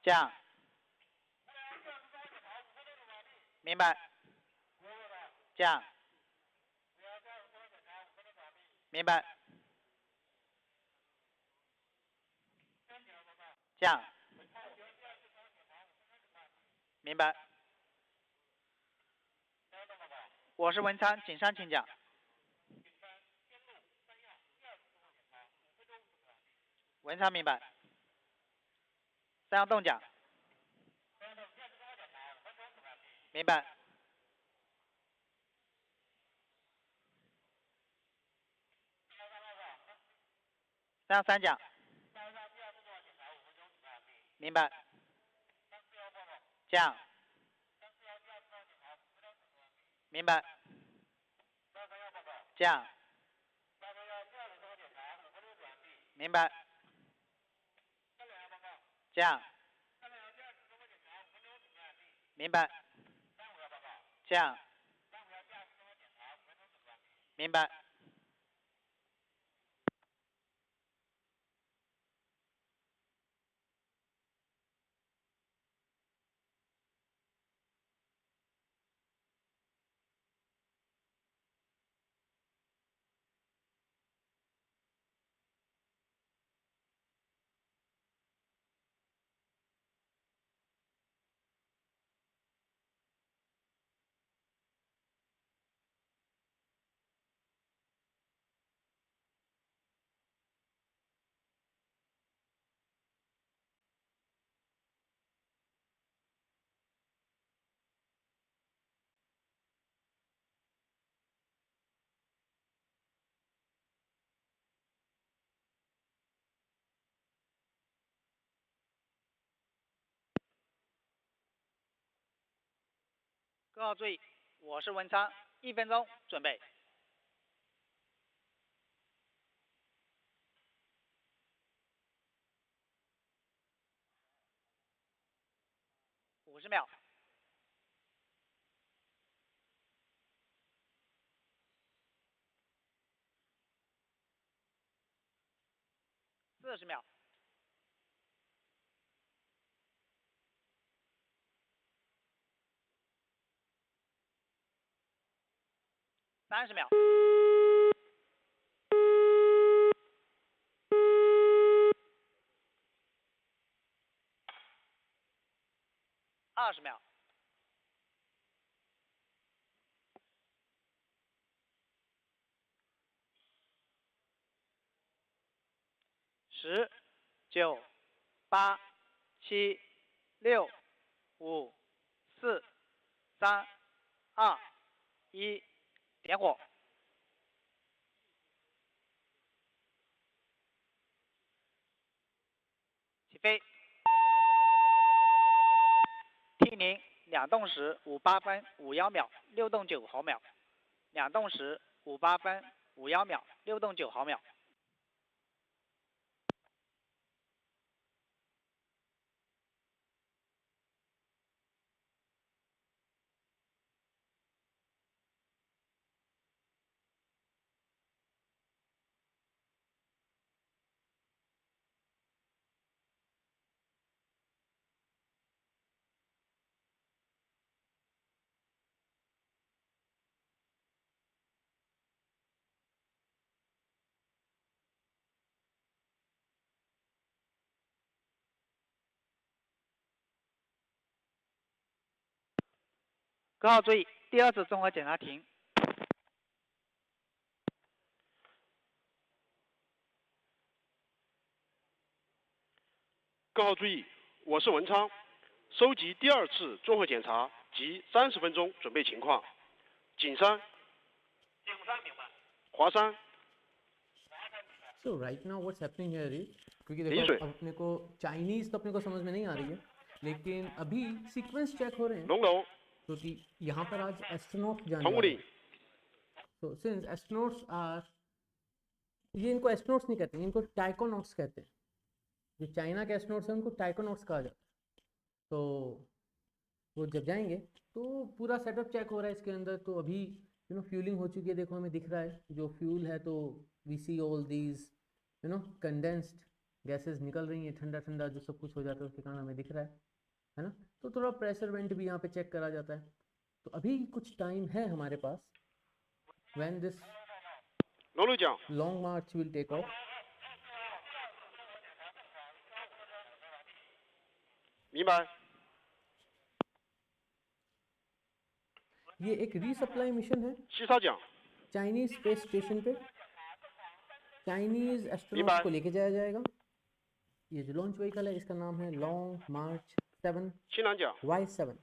降，明白，降，明白，降，明白。我是文昌，请上请讲。文昌明白。三样动讲。明白。三样三讲。明白。降。明白。降。明白。降。明白。降。明白。各号注意，我是文昌，1分钟准备。50秒。40秒。30秒。20秒。10、9、8、7、6、5、4、3、2、1，点火。起飞。T 0两动时58分51秒，6动9毫秒。两动时58分51秒，6动9毫秒。各号注意，第2次综合检查停。各号注意，我是文昌，收集第2次综合检查及30分钟准备情况。景山、华山。So right now what's happening here is क्योंकि देखो अपने को चाइनीज तो अपने को समझ में नहीं आ रही है, लेकिन अभी सीक्वेंस चेक हो रहे हैं क्योंकि यहाँ पर आज एस्ट्रोनॉट जाने वाले हैं। So since astronauts are, ये इनको एस्ट्रोनॉट्स नहीं कहते, इनको टाइकोनॉट्स कहते हैं। जो चाइना के एस्ट्रोनॉट्स हैं उनको टाइकोनॉट्स कहा जाता है। तो वो जब जाएंगे तो पूरा सेटअप चेक हो रहा है इसके अंदर। तो अभी फ्यूलिंग हो चुकी है, देखो हमें दिख रहा है जो फ्यूल है। तो we see all these condensed gases निकल रही हैं, ठंडा ठंडा जो सब कुछ हो जाता है उसके कारण हमें दिख रहा है ना। तो थोड़ा प्रेशर वेंट भी यहाँ पे चेक करा जाता है। तो अभी कुछ टाइम है हमारे पास, when this Long March will take off. ये एक रीसप्लाई मिशन है चाइनीज स्पेस स्टेशन पे। चाइनीज एस्ट्रोनॉट्स को लेके जाया जाएगा। ये जो लॉन्च व्हीकल है इसका नाम है long March 7 Y7।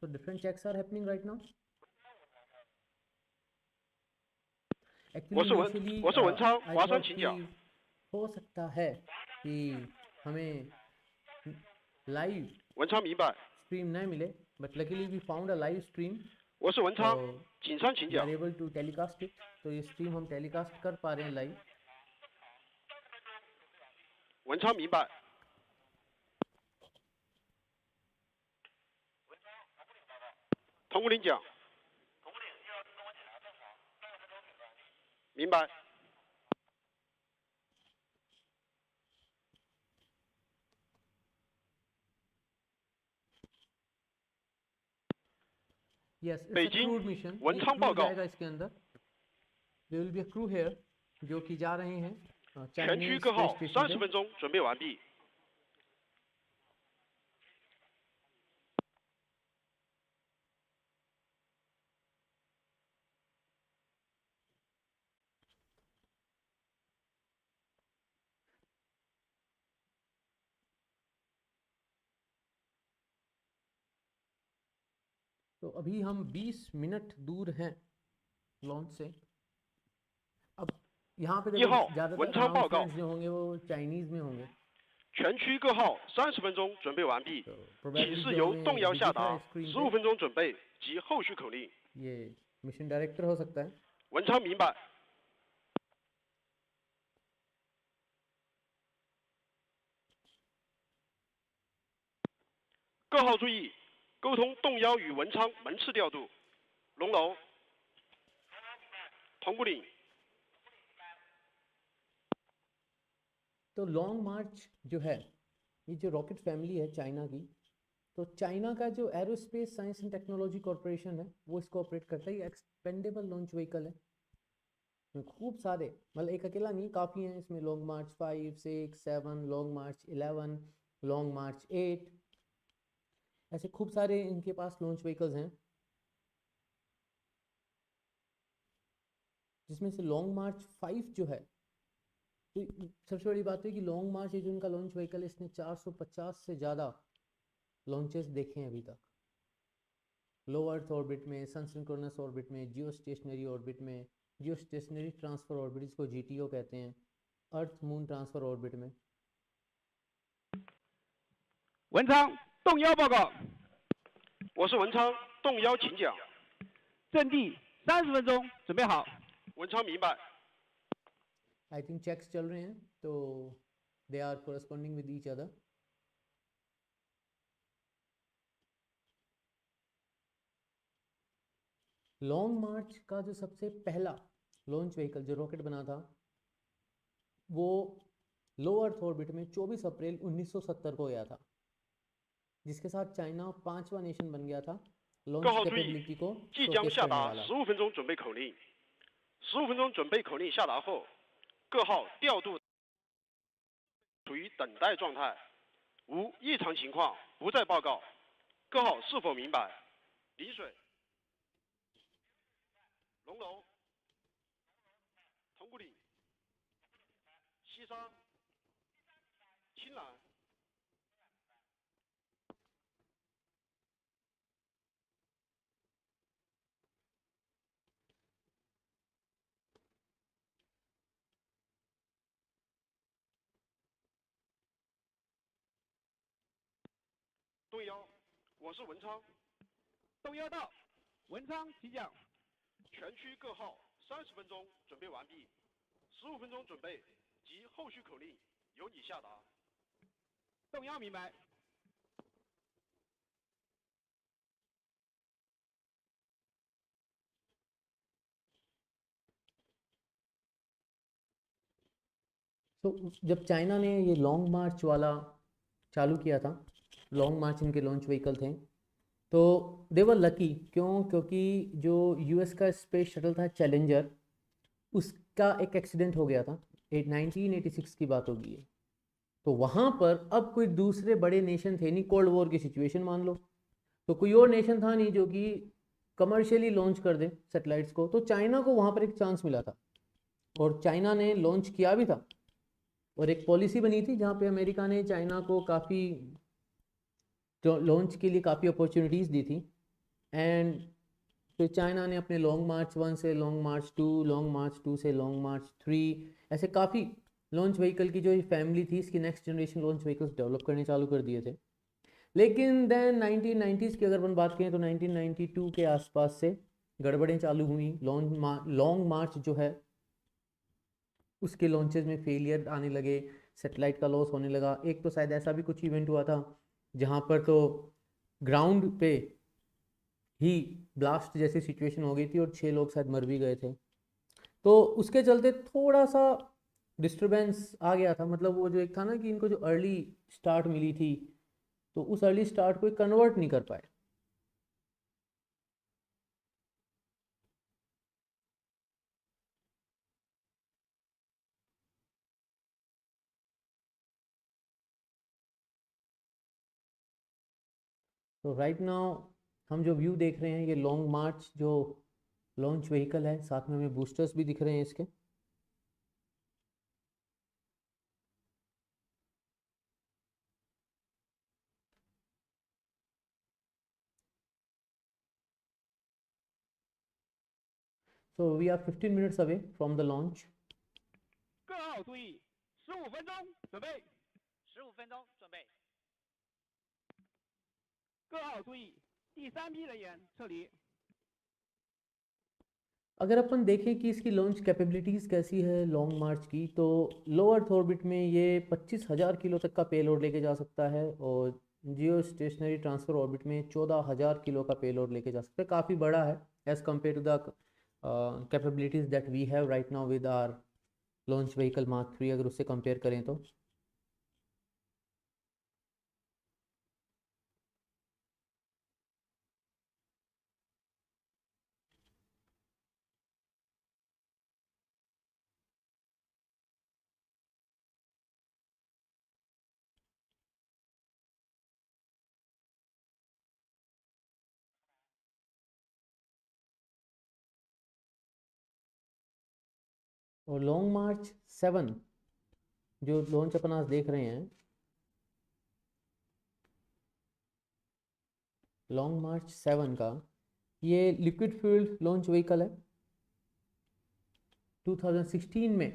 So different checks are happening right now. Actually initially I thought कि हो सकता है कि हमें लाइव स्ट्रीम नहीं मिले, but luckily we found a live stream. So we are able to telecast it. तो ये स्ट्रीम हम टेलीकास्ट कर पा रहे हैं live. Yes, it's a crewed mission. ये crew जाएगा इसके अंदर। There will be a crew here जो कि जा रहे हैं चाइनीज स्पेस स्टेशन पे। तो अभी हम 20 मिनट दूर हैं लॉन्च से। अब यहाँ पे देखो ज़्यादातर अनाउंसमेंट्स जो होंगे वो चाइनीज में होंगे। 全区各号30分钟准备完毕，指示由动摇下达，15分钟准备及后续口令。ये मिशन डायरेक्टर हो सकता है।文昌明白。各号注意，沟通动摇与文昌门次调度。龙楼，铜鼓岭。तो लॉन्ग मार्च जो है, ये जो रॉकेट फैमिली है चाइना की, तो चाइना का जो aerospace science and technology corporation है वो इसको ऑपरेट करता है। ये एक्सपेंडेबल लॉन्च व्हीकल है। खूब सारे, मतलब एक अकेला नहीं, काफ़ी हैं इसमें। लॉन्ग मार्च 5, 6, 7, लॉन्ग मार्च 11, लॉन्ग मार्च 8, ऐसे खूब सारे इनके पास लॉन्च व्हीकल्स हैं। जिसमें से लॉन्ग मार्च 5 जो है, तो सबसे बड़ी बात है कि लॉन्ग मार्च ये जो इनका लॉन्च व्हीकल है इसने 450 से ज़्यादा लॉन्चेस देखे हैं अभी तक। लो अर्थ ऑर्बिट में, सन सिंक्रोनस ऑर्बिट में, जियो स्टेशनरी ऑर्बिट में, जियो स्टेशनरी ट्रांसफर ऑर्बिट जिसको GTO कहते हैं, अर्थ मून ट्रांसफर ऑर्बिट में। 文昌动幺报告。我是文昌，动幺请讲。阵地30分钟，准备好。文昌明白。I think checks चल रहे हैं, तो they are corresponding with each other. Long March का जो सबसे पहला लॉन्च व्हीकल जो रॉकेट बना था वो लो अर्थ ऑर्बिट में 24 अप्रैल 1970 को गया था, जिसके साथ चाइना 5वां नेशन बन गया था लॉन्च कैपेबिलिटी को शोकेस करने वाला। 15分钟准备口令，15分钟准备口令下达后，各号调度处于等待状态，无异常情况不再报告。各号是否明白？丽水、龙楼、铜鼓岭、西沙、青蓝。动幺，我是文昌。动幺到，文昌请讲。全区各号30分钟准备完毕，15分钟准备及后续口令由你下达。动幺明白。तो जब चाइना ने ये लॉन्ग मार्च वाला चालू किया था, लॉन्ग मार्च इनके लॉन्च व्हीकल थे, तो दे वर लकी। क्यों? क्योंकि जो यूएस का स्पेस शटल था चैलेंजर, उसका एक एक्सीडेंट हो गया था, 1986 की बात होगी ये। तो वहाँ पर अब कोई दूसरे बड़े नेशन थे नहीं, कोल्ड वॉर की सिचुएशन मान लो, तो कोई और नेशन था नहीं जो कि कमर्शियली लॉन्च कर दे सैटेलाइट्स को। तो चाइना को वहाँ पर एक चांस मिला था और चाइना ने लॉन्च किया भी था। और एक पॉलिसी बनी थी जहाँ पे अमेरिका ने चाइना को काफ़ी लॉन्च के लिए काफ़ी अपॉर्चुनिटीज़ दी थी। एंड फिर चाइना ने अपने लॉन्ग मार्च 1 से लॉन्ग मार्च 2, लॉन्ग मार्च 2 से लॉन्ग मार्च 3, ऐसे काफ़ी लॉन्च व्हीकल की जो फैमिली थी इसकी next generation launch vehicles develop करने चालू कर दिए थे। लेकिन देन 1990s की अगर अपन बात करें तो 1992 के आसपास से गड़बड़ें चालू हुई। लॉन्ग मार्च जो है उसके लॉन्चेस में फेलियर आने लगे, सेटेलाइट का लॉस होने लगा। एक तो शायद ऐसा भी कुछ इवेंट हुआ था जहाँ पर तो ग्राउंड पे ही ब्लास्ट जैसी सिचुएशन हो गई थी और 6 लोग शायद मर भी गए थे। तो उसके चलते थोड़ा सा डिस्टरबेंस आ गया था। मतलब वो जो एक था ना कि इनको जो अर्ली स्टार्ट मिली थी, तो उस अर्ली स्टार्ट को कन्वर्ट नहीं कर पाए। तो राइट नाउ हम जो व्यू देख रहे हैं ये लॉन्ग मार्च जो लॉन्च व्हीकल है, साथ में हमें बूस्टर्स भी दिख रहे हैं इसके। So we are 15 minutes away from the launch. 各号注意，15分钟准备。15分钟准备。各号注意，第3批人员撤离。 अगर अपन देखें कि इसकी लॉन्च कैपेबिलिटीज़ कैसी है लॉन्ग मार्च की, तो लो अर्थ ऑर्बिट में ये 25,000 किलो तक का पेलोड लेके जा सकता है और जियो स्टेशनरी ट्रांसफ़र ऑर्बिट में 14,000 किलो का पेलोड लेके जा सकता है। काफ़ी बड़ा है as compare to the capabilities that we have right now with our launch vehicle mark 3, अगर उससे कंपेयर करें तो। और लॉन्ग मार्च 7 जो लॉन्च अपन आज देख रहे हैं, लॉन्ग मार्च 7 का ये लिक्विड फ्यूल्ड लॉन्च व्हीकल है। 2016 में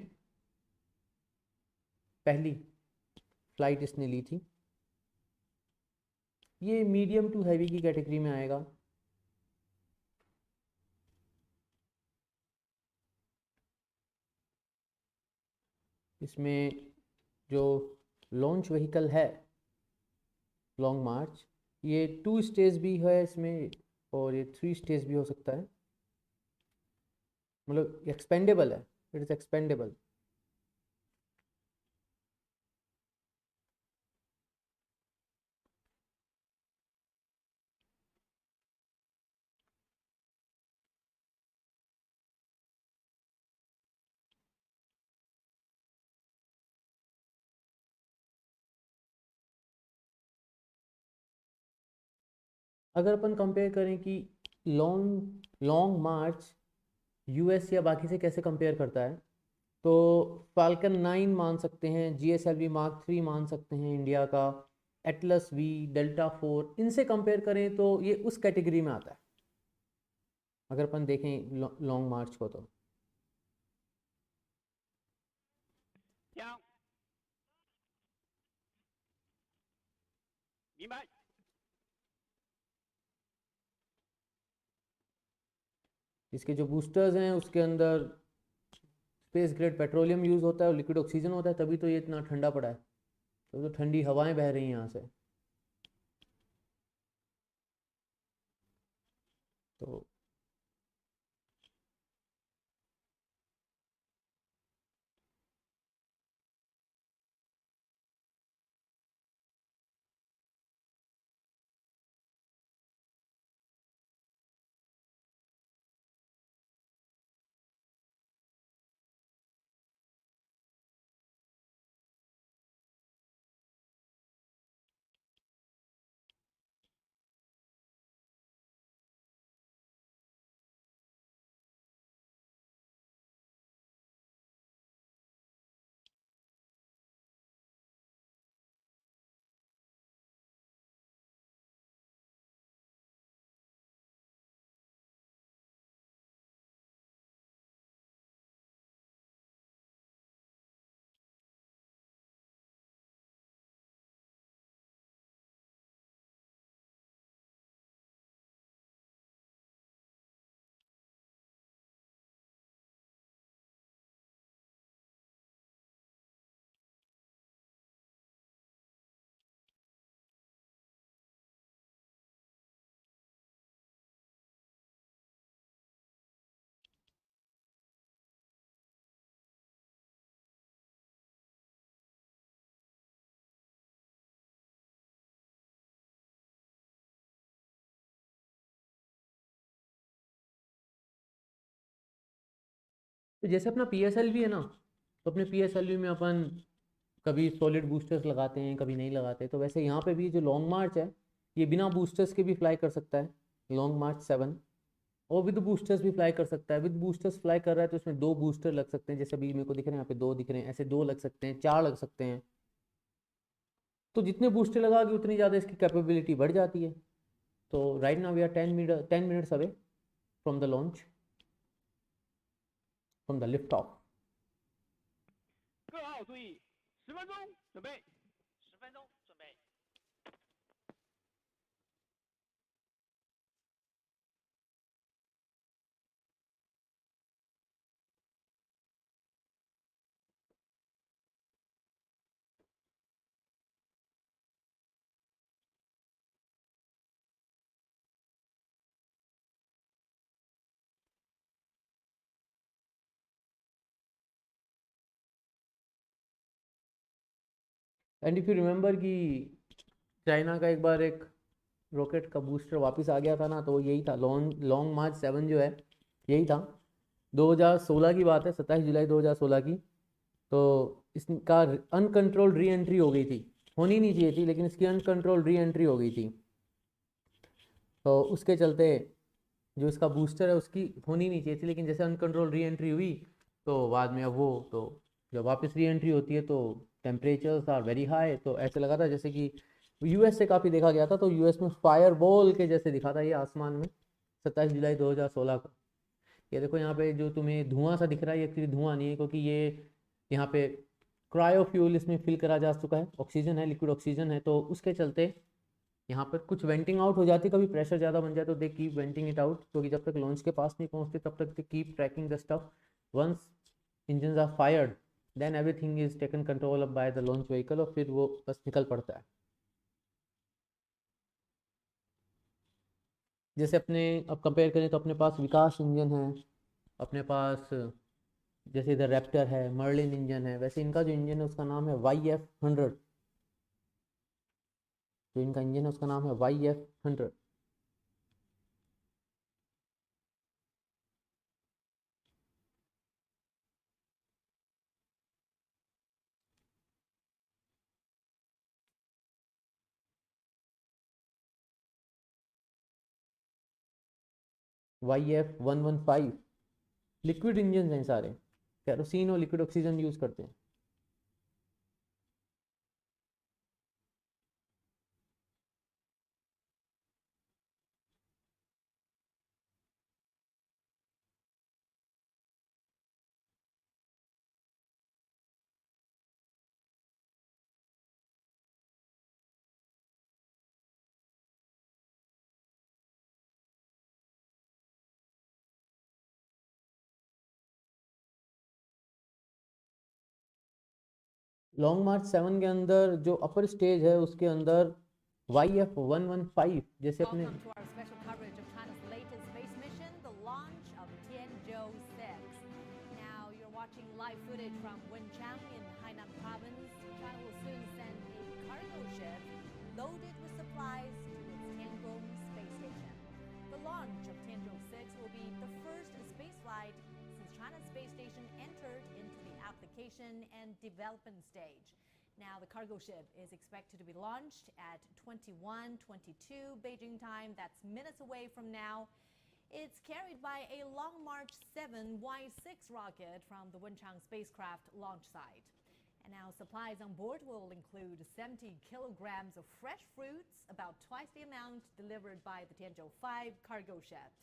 पहली फ्लाइट इसने ली थी। ये मीडियम टू हैवी की कैटेगरी में आएगा। इसमें जो लॉन्च व्हीकल है लॉन्ग मार्च, ये 2 स्टेज भी है इसमें और ये 3 स्टेज भी हो सकता है। मतलब एक्सपेंडेबल है, इट इज़ एक्सपेंडेबल। अगर अपन कंपेयर करें कि लॉन्ग मार्च यूएस या बाकी से कैसे कंपेयर करता है, तो फाल्कन 9 मान सकते हैं, GSLV मार्क 3 मान सकते हैं इंडिया का, एटलस V, डेल्टा 4, इनसे कंपेयर करें तो ये उस कैटेगरी में आता है अगर अपन देखें लॉन्ग मार्च को तो। इसके जो बूस्टर्स हैं उसके अंदर स्पेस ग्रेड पेट्रोलियम यूज़ होता है और लिक्विड ऑक्सीजन होता है, तभी तो ये इतना ठंडा पड़ा है। तो ठंडी हवाएं बह रही हैं यहाँ से। तो तो जैसे अपना PSLV है ना, तो अपने PSLV में अपन कभी सॉलिड बूस्टर्स लगाते हैं, कभी नहीं लगाते, तो वैसे यहाँ पे भी जो लॉन्ग मार्च है ये बिना बूस्टर्स के भी फ्लाई कर सकता है, लॉन्ग मार्च 7, और विद बूस्टर्स भी फ्लाई कर सकता है। विद बूस्टर्स फ्लाई कर रहा है तो इसमें 2 बूस्टर लग सकते हैं, जैसे अभी मेरे को दिख रहे हैं यहाँ पे 2 दिख रहे हैं, ऐसे 2 लग सकते हैं, 4 लग सकते हैं। तो जितने बूस्टर लगाओगे उतनी ज़्यादा इसकी कैपेबिलिटी बढ़ जाती है। तो right now we are 10 minutes away from the launch, from the lift off. And if you remember कि चाइना का एक बार एक रॉकेट का बूस्टर वापस आ गया था ना, तो यही था, लॉन्ग मार्च 7 जो है यही था। 2016 की बात है, 27 जुलाई 2016 की। तो इसका अनकंट्रोल्ड री एंट्री हो गई थी, होनी नहीं चाहिए थी, लेकिन इसकी अनकंट्रोल्ड री एंट्री हो गई थी। तो उसके चलते जो इसका बूस्टर है उसकी होनी नहीं चाहिए थी, लेकिन जैसे अनकंट्रोल री एंट्री हुई तो बाद में अब वो, तो जब वापस री एंट्री होती है तो टेम्परेचर्स आर वेरी हाई, तो ऐसे लगा था जैसे कि यूएस से काफ़ी देखा गया था, तो यूएस में फायर बॉल के जैसे दिखा था ये आसमान में 27 जुलाई 2016 को। ये देखो यहाँ पे जो तुम्हें धुआं सा दिख रहा है, ये एक्चुअली धुआं नहीं है, क्योंकि ये यहाँ पे क्रायोफ्यूल इसमें फिल करा जा चुका है, ऑक्सीजन है, लिक्विड ऑक्सीजन है, तो उसके चलते यहाँ पर कुछ वेंटिंग आउट हो जाती है, कभी प्रेशर ज़्यादा बन जाए तो they keep venting it out, क्योंकि जब तक लॉन्च के पास नहीं पहुँचते तब तक they keep tracking the stuff. Once engine are fired then everything is taken control up by the launch vehicle, और फिर वो बस निकल पड़ता है। जैसे अपने अब कंपेयर करें तो अपने पास विकास इंजन है, अपने पास जैसे इधर रैप्टर है, मर्लिन इंजन है, वैसे इनका जो इंजन है उसका नाम है YF100। जो इनका इंजन है उसका नाम है YF100। YF115 लिक्विड इंजन हैं सारे, कैरोसिन और लिक्विड ऑक्सीजन यूज़ करते हैं। लॉन्ग मार्च 7 के अंदर जो अपर स्टेज है उसके अंदर YF115 जैसे अपने Welcome to our special coverage of China's latest space mission, the launch of Tianzhou-6. Now you're watching live footage from Wenchang in Hainan province. China will soon send a cargo ship loaded with supplies to its Tiangong space station. The launch of Tianzhou-6 will be the first space flight since China's space station entered into the application and development stage. Now, the cargo ship is expected to be launched at 21:22 Beijing time. That's minutes away from now. It's carried by a Long March 7 Y6 rocket from the Wenchang spacecraft launch site. And now supplies on board will include 70 kilograms of fresh fruits, about twice the amount delivered by the Tianzhou-5 cargo ships.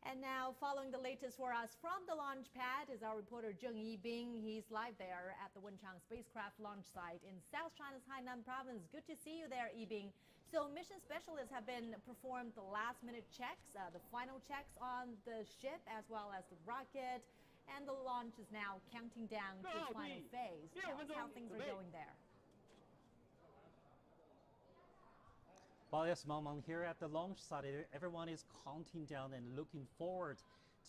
And now, following the latest for us from the launch pad is our reporter Zheng Yibing. He's live there at the Wenchang spacecraft launch site in South China's Hainan province. Good to see you there, Yibing. So mission specialists have been performed the last-minute checks, the final checks on the ship as well as the rocket, and the launch is now counting down to its final phase. Tell us how things are going there. Well, yes, Mong, here at the launch site, everyone is counting down and looking forward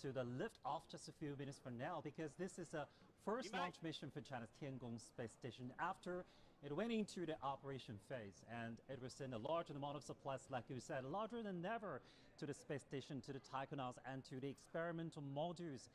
to the lift-off just a few minutes from now, because this is a first launch mission for China's Tiangong space station after it went into the operation phase, and it was sent a large amount of supplies, like you said, larger than ever, to the space station, to the taikonauts, and to the experimental modules.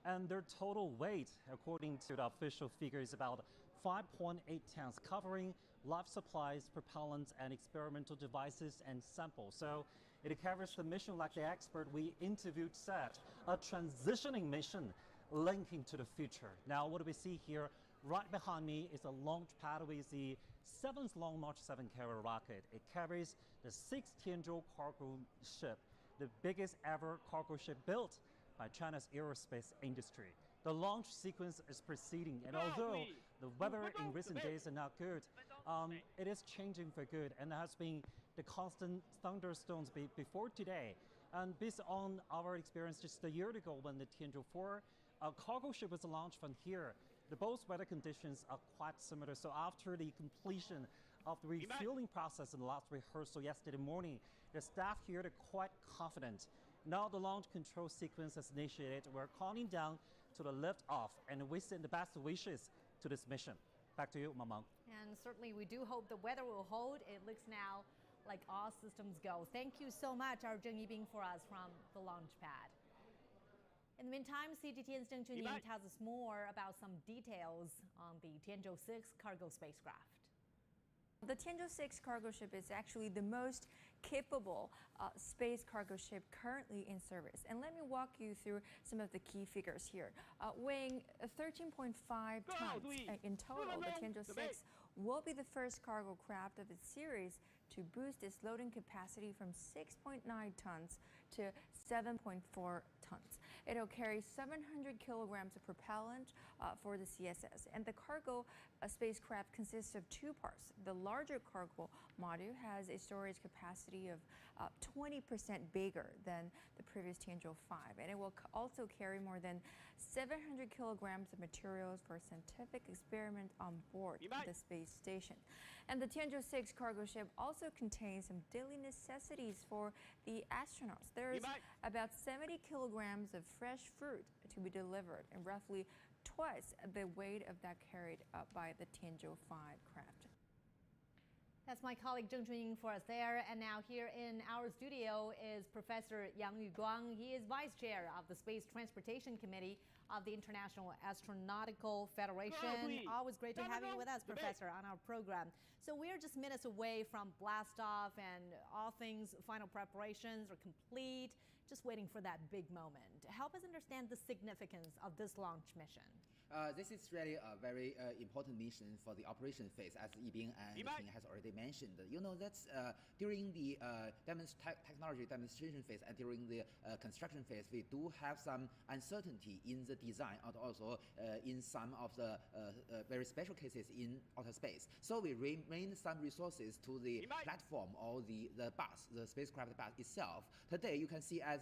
And their total weight, according to the official figure, is about 5.8 tons, covering life supplies, propellants, and experimental devices and samples. So it covers the mission, like the expert we interviewed said, a transitioning mission linking to the future. Now, what do we see here? Right behind me is a launch pad with the 7th Long March 7 carrier rocket. It carries the 6th Tianzhou cargo ship, the biggest ever cargo ship built by China's aerospace industry. The launch sequence is proceeding, and although the weather in recent days are not good, it is changing for good, and there has been the constant thunderstorms before today. And based on our experience just a year ago when the Tianzhou-4 cargo ship was launched from here, both weather conditions are quite similar. So after the completion of the refueling process in the last rehearsal yesterday morning, the staff here are quite confident. Now the launch control sequence is initiated. We're counting down to the liftoff, and we send the best wishes to this mission. Back to you, Mamang. And certainly we do hope the weather will hold. It looks now like all systems go. Thank you so much, our Zheng Yibing, for us from the launch pad. In the meantime, CGTN's Zheng Chunying tells us more about some details on the Tianzhou-6 cargo spacecraft. The Tianzhou-6 cargo ship is actually the most capable space cargo ship currently in service. And let me walk you through some of the key figures here. Weighing 13.5 tons in total, the Tianzhou-6 will be the first cargo craft of its series to boost its loading capacity from 6.9 tons to 7.4 tons. It'll carry 700 kilograms of propellant for the CSS. And the cargo spacecraft consists of two parts. The larger cargo module has a storage capacity of 20% bigger than the previous Tianzhou-5. And it will also carry more than 700 kilograms of materials for scientific experiment on board the space station. And the Tianzhou-6 cargo ship also contains some daily necessities for the astronauts. There's about 70 kilograms of fresh fruit to be delivered, and roughly twice the weight of that carried up by the Tianzhou-5 craft. That's my colleague Zheng Chunying for us there. And now here in our studio is Professor Yang Yuguang. He is Vice Chair of the Space Transportation Committee of the International Astronautical Federation. Always great to have you with us, Professor, on our program. So we're just minutes away from blast-off, and all things final preparations are complete, just waiting for that big moment. Help us understand the significance of this launch mission. This is really a very important mission for the operation phase, as Yibing and Ting has already mentioned. You know that during the technology demonstration phase and during the construction phase, we do have some uncertainty in the design and also in some of the very special cases in outer space. So we remain some resources to the platform or the bus, the spacecraft bus itself. Today, you can see, as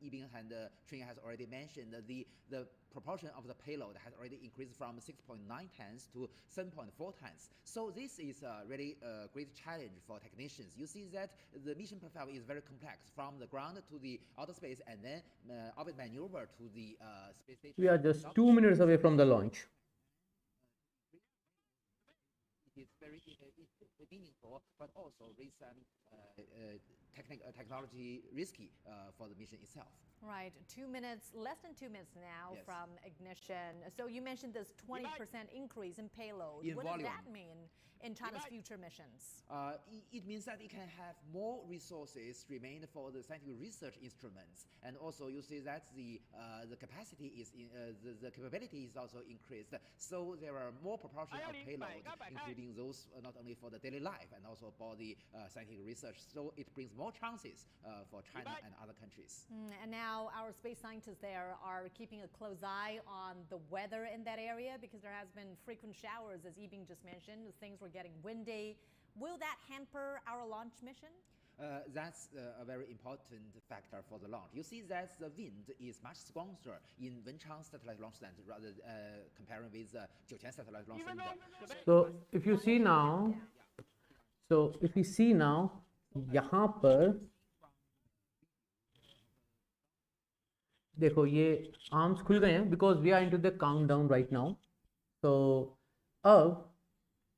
Yibing and Ting has already mentioned, the proportion of the payload has already increased from 6.9 tons to 7.4 tons. So this is a really great challenge for technicians. You see that the mission profile is very complex, from the ground to the outer space, and then orbit maneuver to the space station. We are just 2 minutes away from the launch. It is very meaningful, but also with some technology risky for the mission itself. Right, 2 minutes, less than 2 minutes now from ignition. So you mentioned this 20% increase in payload. What does that mean in China's future missions? It means that it can have more resources remain for the scientific research instruments, and also you see that the capacity is the capability is also increased. So there are more proportion of payload, including those not only for the daily life and also for the scientific research. So it brings more chances for China and other countries. And now our space scientists there are keeping a close eye on the weather in that area, because there has been frequent showers, as Yibing just mentioned. Things were getting windy. Will that hamper our launch mission? That's a very important factor for the launch. You see that the wind is much stronger in Wenchang Satellite Launch Center rather comparing with Jiuqian Satellite Launch Center. So if you see now, यहाँ पर देखो ये arms खुल गए हैं, because we are into the countdown right now. तो अब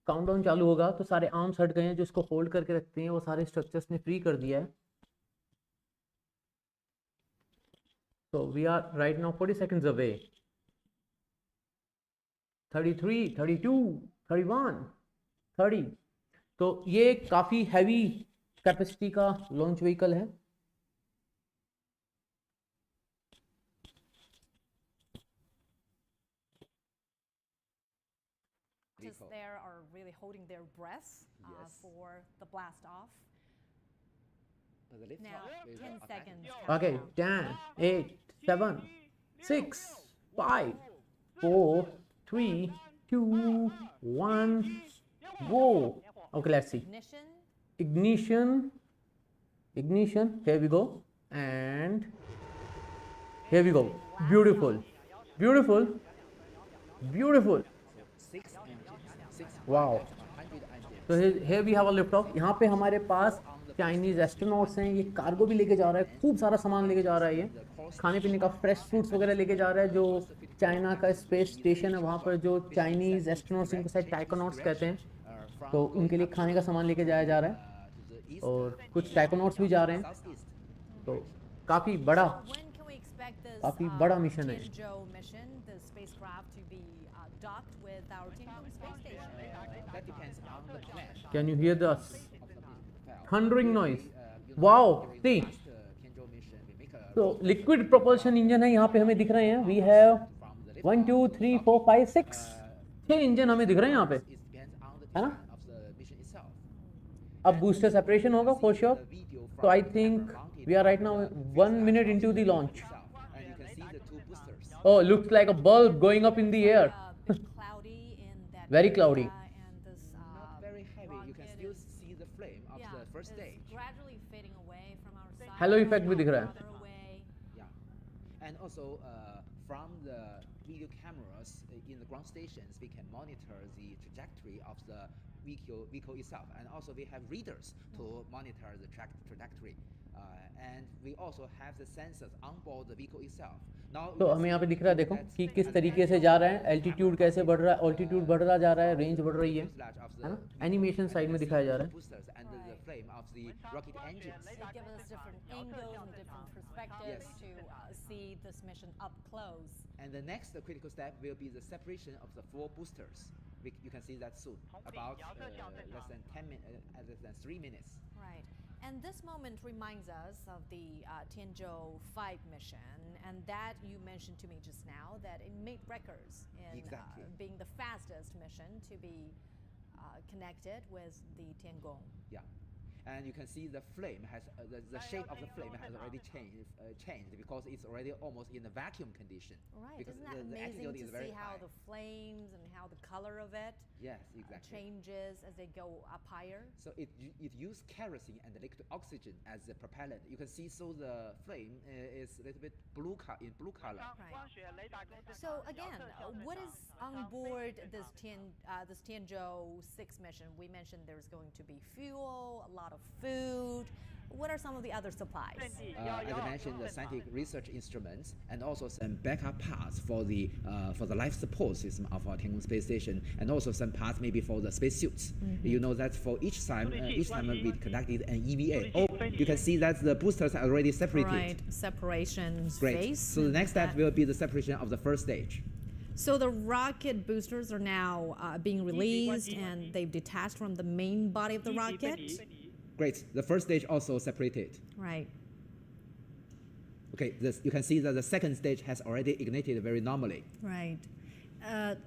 countdown चालू होगा तो सारे आर्म्स हट गए हैं जो इसको होल्ड करके रखते हैं, वो सारे स्ट्रक्चर्स ने फ्री कर दिया है. So we are right now 40 seconds away. 33, 32, 31, 30. तो ये काफ़ी हैवी कैपेसिटी का लॉन्च व्हीकल है. There are really holding their breath for the blast off. Now 10 seconds. Okay, 10, 8, 7, 6, 5, 4, 3, 2, 1, go. Okay, let's see. Ignition. Here we go. And here we go. Beautiful. Wow. So here we have a lift off. यहाँ पे हमारे पास Chinese astronauts हैं. ये cargo भी लेके जा रहा है, खूब सारा सामान लेके जा रहा है. ये खाने पीने का फ्रेश फ्रूट्स वगैरह लेके जा रहा है. जो चाइना का स्पेस स्टेशन है वहाँ पर जो चाइनीज एस्ट्रोनॉट्स, इनको शायद टाइकोनॉट्स कहते हैं, तो उनके लिए खाने का सामान लेके जाया जा रहा है. और कुछ टाइकोनॉट्स भी जा रहे हैं. तो काफ़ी बड़ा मिशन है. Can you hear the thundering noise? Wow, see. So liquid propulsion engine है यहाँ पे हमें दिख रहे हैं. We have 1, 2, 3, 4, 5, 6. 6 इंजन हमें दिख रहे हैं यहाँ पे, है ना? अब booster separation होगा for sure. So I think we are right now 1 minute into the launch. Oh, looks like a bulb going up in the air. Very cloudy. Not very heavy. You can still see the flame of the first stage. Gradually fading away from our side. Halo effect भी दिख रहा है. Yeah, and also from the video cameras in the ground stations, we can monitor the trajectory of the vehicle itself, and also we have readers to monitor the trajectory, and we also have the sensors on board the vehicle itself. तो हमें यहाँ पे दिख रहा है, देखो कि किस तरीके से जा रहा है, एल्टीट्यूड कैसे बढ़ रहा है, ऑल्टीट्यूड बढ़ता जा रहा है, रेंज बढ़ रही है ना. एनिमेशन साइड में दिखाया जा रहा है. And the next critical step will be the separation of the 4 boosters. You can see that soon, about less than 10 minutes, less than 3 minutes. Right. And this moment reminds us of the Tianzhou-6 mission, and that you mentioned to me just now that it made records in being the fastest mission to be connected with the Tiangong. Yeah. And you can see the flame has the shape of the flame has already changed because it's already almost in a vacuum condition. Right. Because isn't that amazing to see how the flames and how the color of it changes as they go up higher? So it used kerosene and liquid oxygen as the propellant. You can see so the flame is a little bit blue color. Right. So again, what is on board this Tianzhou-6 mission? We mentioned there's going to be fuel, a lot of food. What are some of the other supplies? As I mentioned, the scientific research instruments and also some backup parts for the life support system of our Tiangong space station, and also some parts maybe for the spacesuits. You know that for each time we conducted an EVA. Oh, you can see that the boosters are already separated. Right, separation space. Great. So the next step will be the separation of the first stage. So the rocket boosters are now being released and they've detached from the main body of the rocket. Great. The first stage also separated. Right. Okay, you can see that the second stage has already ignited very normally. Right.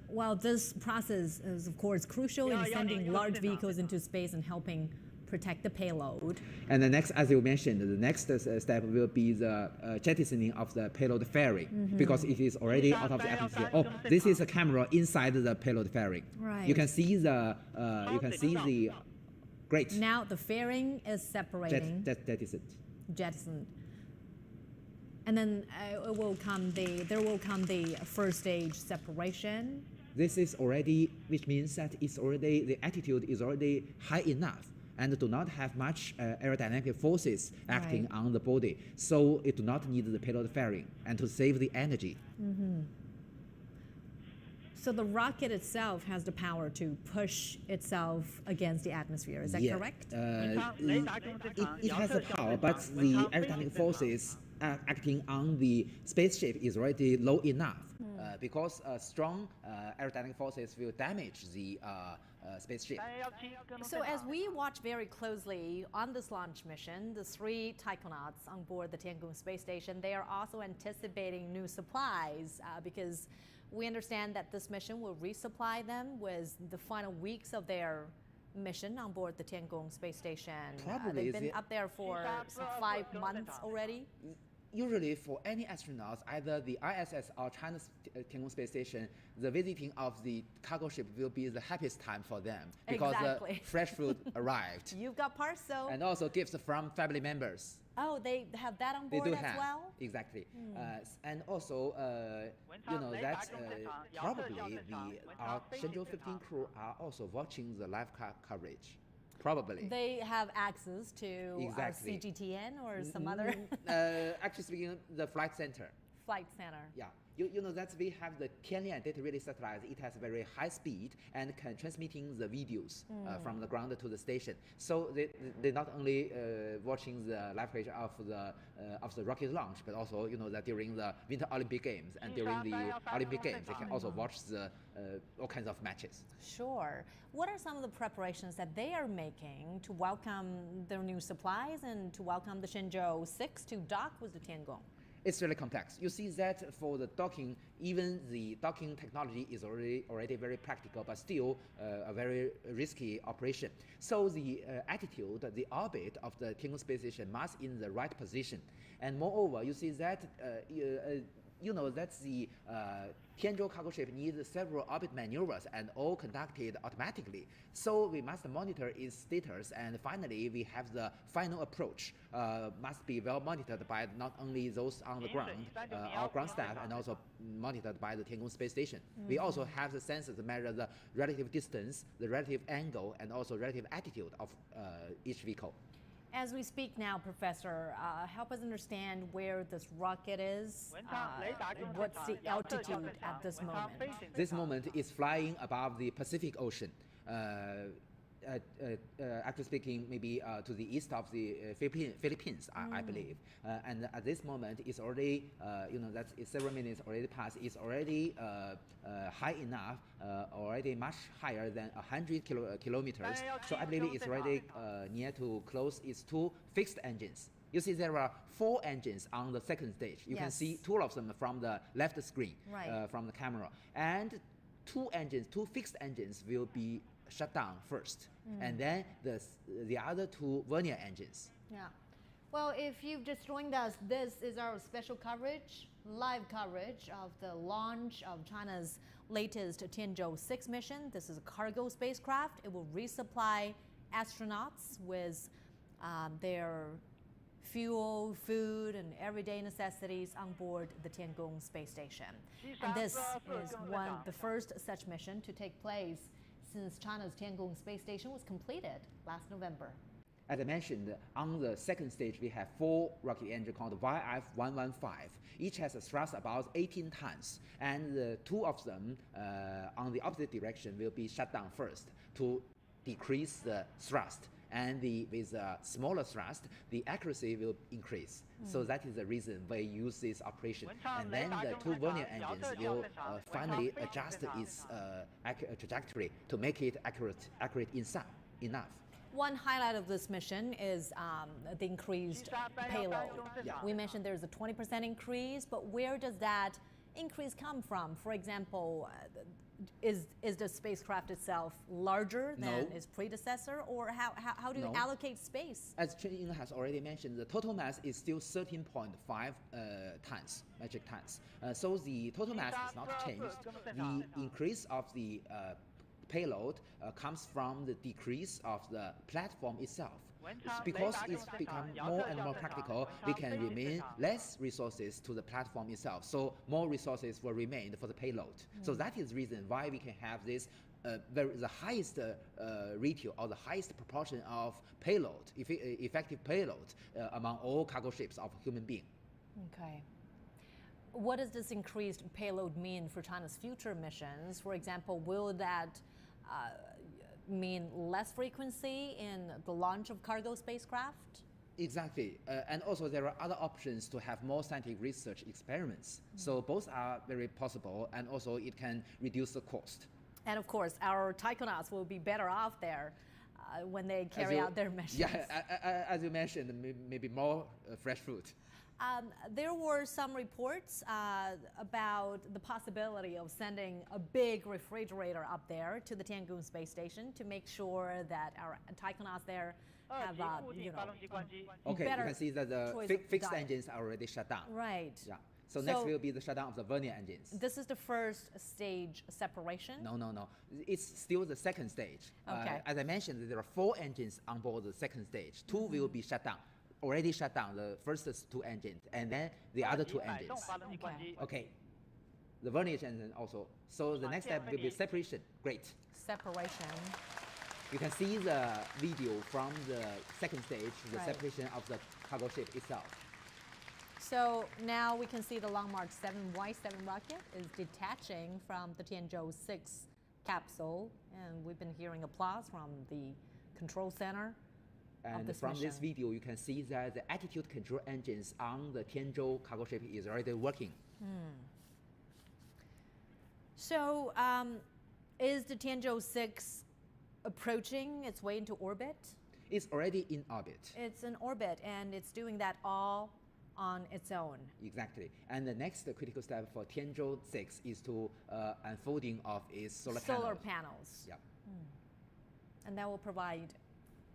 While this process is, of course, crucial in sending large vehicles into space and helping protect the payload. And the next, as you mentioned, the next step will be the jettisoning of the payload fairing, because it is already out of the atmosphere. Oh, this is a camera inside the payload fairing. Right. You can see the great. Now the fairing is separating. Jettisoned. And then there will come the first stage separation. This is already, which means that it's already, the altitude is already high enough and do not have much aerodynamic forces acting on the body. So it do not need the payload fairing and to save the energy. So the rocket itself has the power to push itself against the atmosphere. Is that correct? It has the power, but the aerodynamic forces acting on the spaceship is already low enough because strong aerodynamic forces will damage the spaceship. So as we watch very closely on this launch mission, the 3 taikonauts on board the Tiangong space station, they are also anticipating new supplies because we understand that this mission will resupply them with the final weeks of their mission on board the Tiangong space station. Probably they've been up there for some 5 months already. Usually for any astronauts, either the ISS or China's Tiangong space station, the visiting of the cargo ship will be the happiest time for them because fresh food arrived. You've got parcel. And also gifts from family members. Oh, they have that on board as well? Exactly. And also, you know that probably our Shenzhou 15 crew are also watching the live coverage. Probably. They have access to our CGTN or some other? Actually speaking, the flight center. Flight center. Yeah. You know that we have the Tianlian data relay satellite. It has very high speed and can transmitting the videos from the ground to the station. So they not only watching the live coverage of the rocket launch, but also you know that during the Winter Olympic Games and during the Olympic Games, they can also watch the all kinds of matches. Sure. What are some of the preparations that they are making to welcome their new supplies and to welcome the Tianzhou-6 to dock with the Tiangong? It's really complex. You see that for the docking, even the docking technology is already very practical, but still a very risky operation. So the attitude, the orbit of the Tiangong space station must in the right position. And moreover, you see that you know that the Tianzhou cargo ship needs several orbit maneuvers and all conducted automatically. So we must monitor its status, and finally we have the final approach. Must be well monitored by not only those on the ground, our ground staff, and also monitored by the Tiangong space station. We also have the sensors to measure the relative distance, the relative angle, and also relative attitude of each vehicle. As we speak now, Professor, help us understand where this rocket is. What's the altitude at this moment? This moment is flying above the Pacific Ocean. Actually speaking, maybe to the east of the Philippines, I believe. And at this moment, it's already, you know, that's several minutes already passed. It's already high enough, already much higher than 100 kilometers. So I believe it's already near to close its 2 fixed engines. You see there are 4 engines on the second stage. You can see 2 of them from the left screen, from the camera. And 2 fixed engines will be shut down first, and then the other 2 vernier engines. Yeah. Well, if you've just joined us, this is our special coverage, live coverage of the launch of China's latest Tianzhou-6 mission. This is a cargo spacecraft. It will resupply astronauts with their fuel, food, and everyday necessities on board the Tiangong space station. And this is the first such mission to take place since China's Tiangong space station was completed last November. As I mentioned, on the second stage, we have 4 rocket engines called YF-115. Each has a thrust about 18 tons, and the 2 of them on the opposite direction will be shut down first to decrease the thrust. And with a smaller thrust, the accuracy will increase. So that is the reason we use this operation. And then the 2 vernier engines will finally adjust its trajectory to make it accurate enough. One highlight of this mission is the increased payload. We mentioned there's a 20% increase, but where does that increase come from? For example, is the spacecraft itself larger than its predecessor, or how do you allocate space? As Chen Ying has already mentioned, the total mass is still 13.5 tons, metric tons. So the total mass has not changed. The increase of the payload comes from the decrease of the platform itself. Because it's become more and more practical, we can remain less resources to the platform itself. So more resources will remain for the payload. So that is the reason why we can have this the highest ratio or the highest proportion of payload, effective payload among all cargo ships of human being. Okay. What does this increased payload mean for China's future missions? For example, will that mean less frequency in the launch of cargo spacecraft? Exactly, and also there are other options to have more scientific research experiments. So both are very possible, and also it can reduce the cost. And of course, our taikonauts will be better off there when they carry out their missions. Yeah, as you mentioned, maybe more fresh fruit. There were some reports about the possibility of sending a big refrigerator up there to the Tiangong space station to make sure that our taikonauts there have, okay, better you can see that the fixed engines are already shut down. Right. Yeah. So next will be the shutdown of the vernier engines. This is the first stage separation? No. It's still the second stage. Okay. As I mentioned, there are 4 engines on board the second stage. 2 will be shut down. Already shut down the first 2 engines, and then the other 2 engines. Okay. The vernier engine also. So the next step will be separation. Great. Separation. You can see the video from the second stage, the separation of the cargo ship itself. So now we can see the Long March 7Y7 rocket is detaching from the Tianzhou-6 capsule, and we've been hearing applause from the control center. And from this video, you can see that the attitude control engines on the Tianzhou cargo ship is already working. So is the Tianzhou-6 approaching its way into orbit? It's already in orbit. It's in orbit, and it's doing that all on its own. Exactly. And the next critical step for Tianzhou-6 is to unfolding of its solar panels. Yep. And that will provide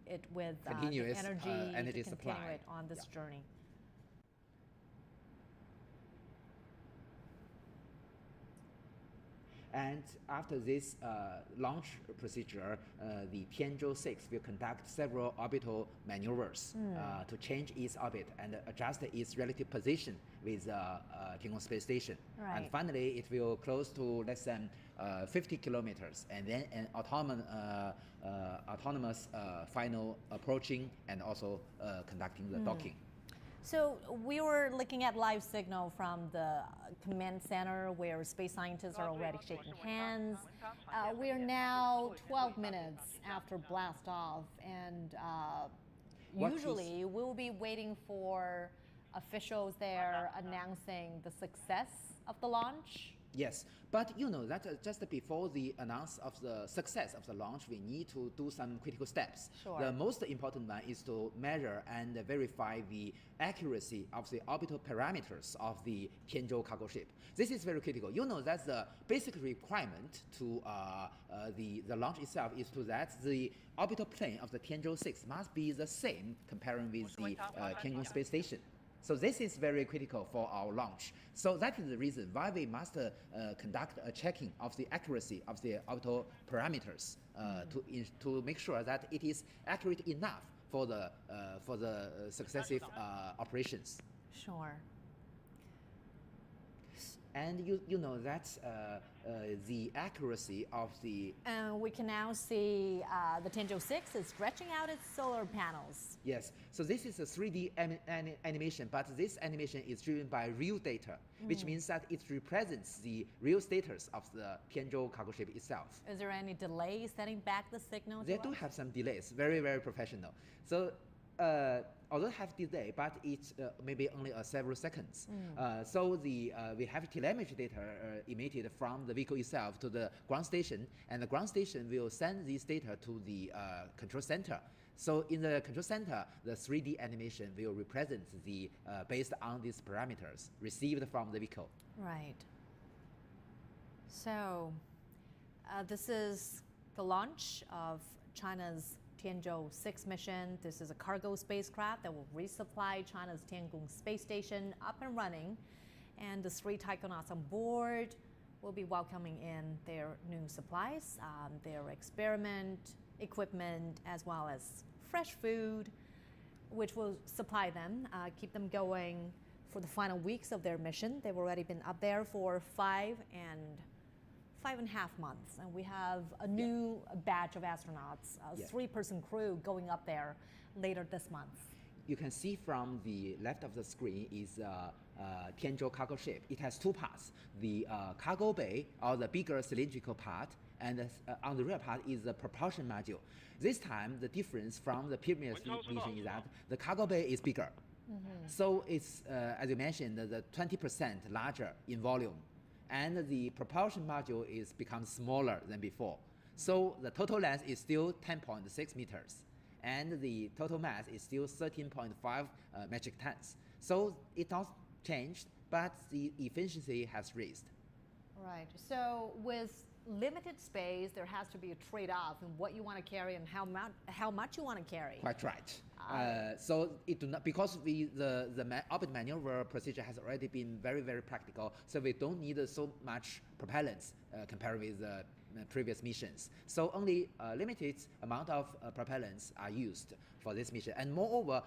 it with continuous energy to supply. Continue it on this journey. And after this launch procedure, the Tianzhou-6 will conduct several orbital maneuvers to change its orbit and adjust its relative position with Tiangong Space Station. Right. And finally, it will close to less than 50 kilometers, and then an autonomous final approaching and also conducting the docking. So we were looking at live signal from the command center where space scientists are already shaking hands. We are now 12 minutes after blast off, and usually we'll be waiting for officials there announcing the success of the launch. Yes, but you know that just before the announce of the success of the launch, we need to do some critical steps. Sure. The most important one is to measure and verify the accuracy of the orbital parameters of the Tianzhou cargo ship. This is very critical. You know that the basic requirement to the launch itself is to that the orbital plane of the Tianzhou-6 must be the same comparing with the Tiangong Space Station. So this is very critical for our launch. So that is the reason why we must conduct a checking of the accuracy of the orbital parameters to make sure that it is accurate enough for the successive operations. Sure. And you know that the accuracy of the... we can now see the Tianzhou-6 is stretching out its solar panels. Yes, so this is a 3D animation, but this animation is driven by real data, which means that it represents the real status of the Tianzhou cargo ship itself. Is there any delay setting back the signal? They do have some delays, very, very professional. So although have delay, but it's maybe only several seconds. So we have telemetry data emitted from the vehicle itself to the ground station, and the ground station will send this data to the control center. So in the control center, the 3D animation will represent the based on these parameters received from the vehicle. Right. So this is the launch of China's Tianzhou-6 mission. This is a cargo spacecraft that will resupply China's Tiangong Space Station up and running. And the 3 taikonauts on board will be welcoming in their new supplies, their experiment equipment, as well as fresh food, which will supply them, keep them going for the final weeks of their mission. They've already been up there for 5.5 months, and we have a new batch of astronauts, a 3-person crew going up there later this month. You can see from the left of the screen is Tianzhou cargo ship. It has two parts: the cargo bay, or the bigger cylindrical part, and on the rear part is the propulsion module. This time, the difference from the previous mission is that the cargo bay is bigger. So it's, as you mentioned, the 20% larger in volume, and the propulsion module is become smaller than before. So the total length is still 10.6 meters, and the total mass is still 13.5 metric tons. So it not changed, but the efficiency has raised. Right. So with limited space, there has to be a trade-off in what you want to carry and how much you want to carry. Quite right. So it do not, because the orbit maneuver procedure has already been very, very practical, so we don't need so much propellants compared with the previous missions. So only a limited amount of propellants are used for this mission, and moreover,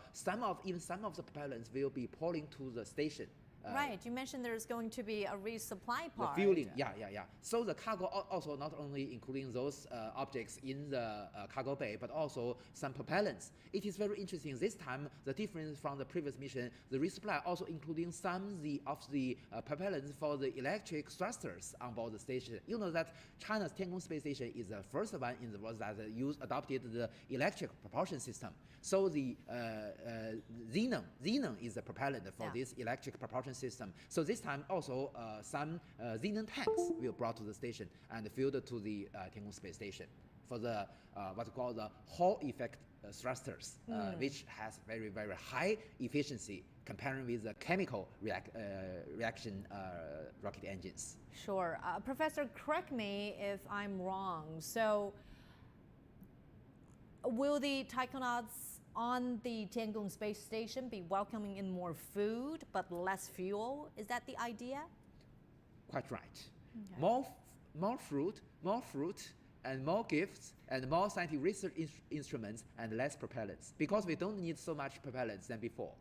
even some of the propellants will be pulling to the station. Right, you mentioned there's going to be a resupply part. The fueling, yeah. So the cargo also not only including those objects in the cargo bay, but also some propellants. It is very interesting. This time, the difference from the previous mission, the resupply also including some of the propellants for the electric thrusters on board the station. You know that China's Tiangong Space Station is the first one in the world that adopted the electric propulsion system. So the xenon is the propellant for this electric propulsion system. So this time also some xenon tanks will brought to the station and filled to the Tiangong Space Station for the what's called the Hall effect thrusters, which has very, very high efficiency comparing with the chemical reaction rocket engines. Sure. Professor, correct me if I'm wrong. So will the taikonauts on the Tiangong Space Station be welcoming in more food but less fuel? Is that the idea? Quite right. Okay. More fruit, and more gifts, and more scientific research instruments, and less propellants, because we don't need so much propellants than before.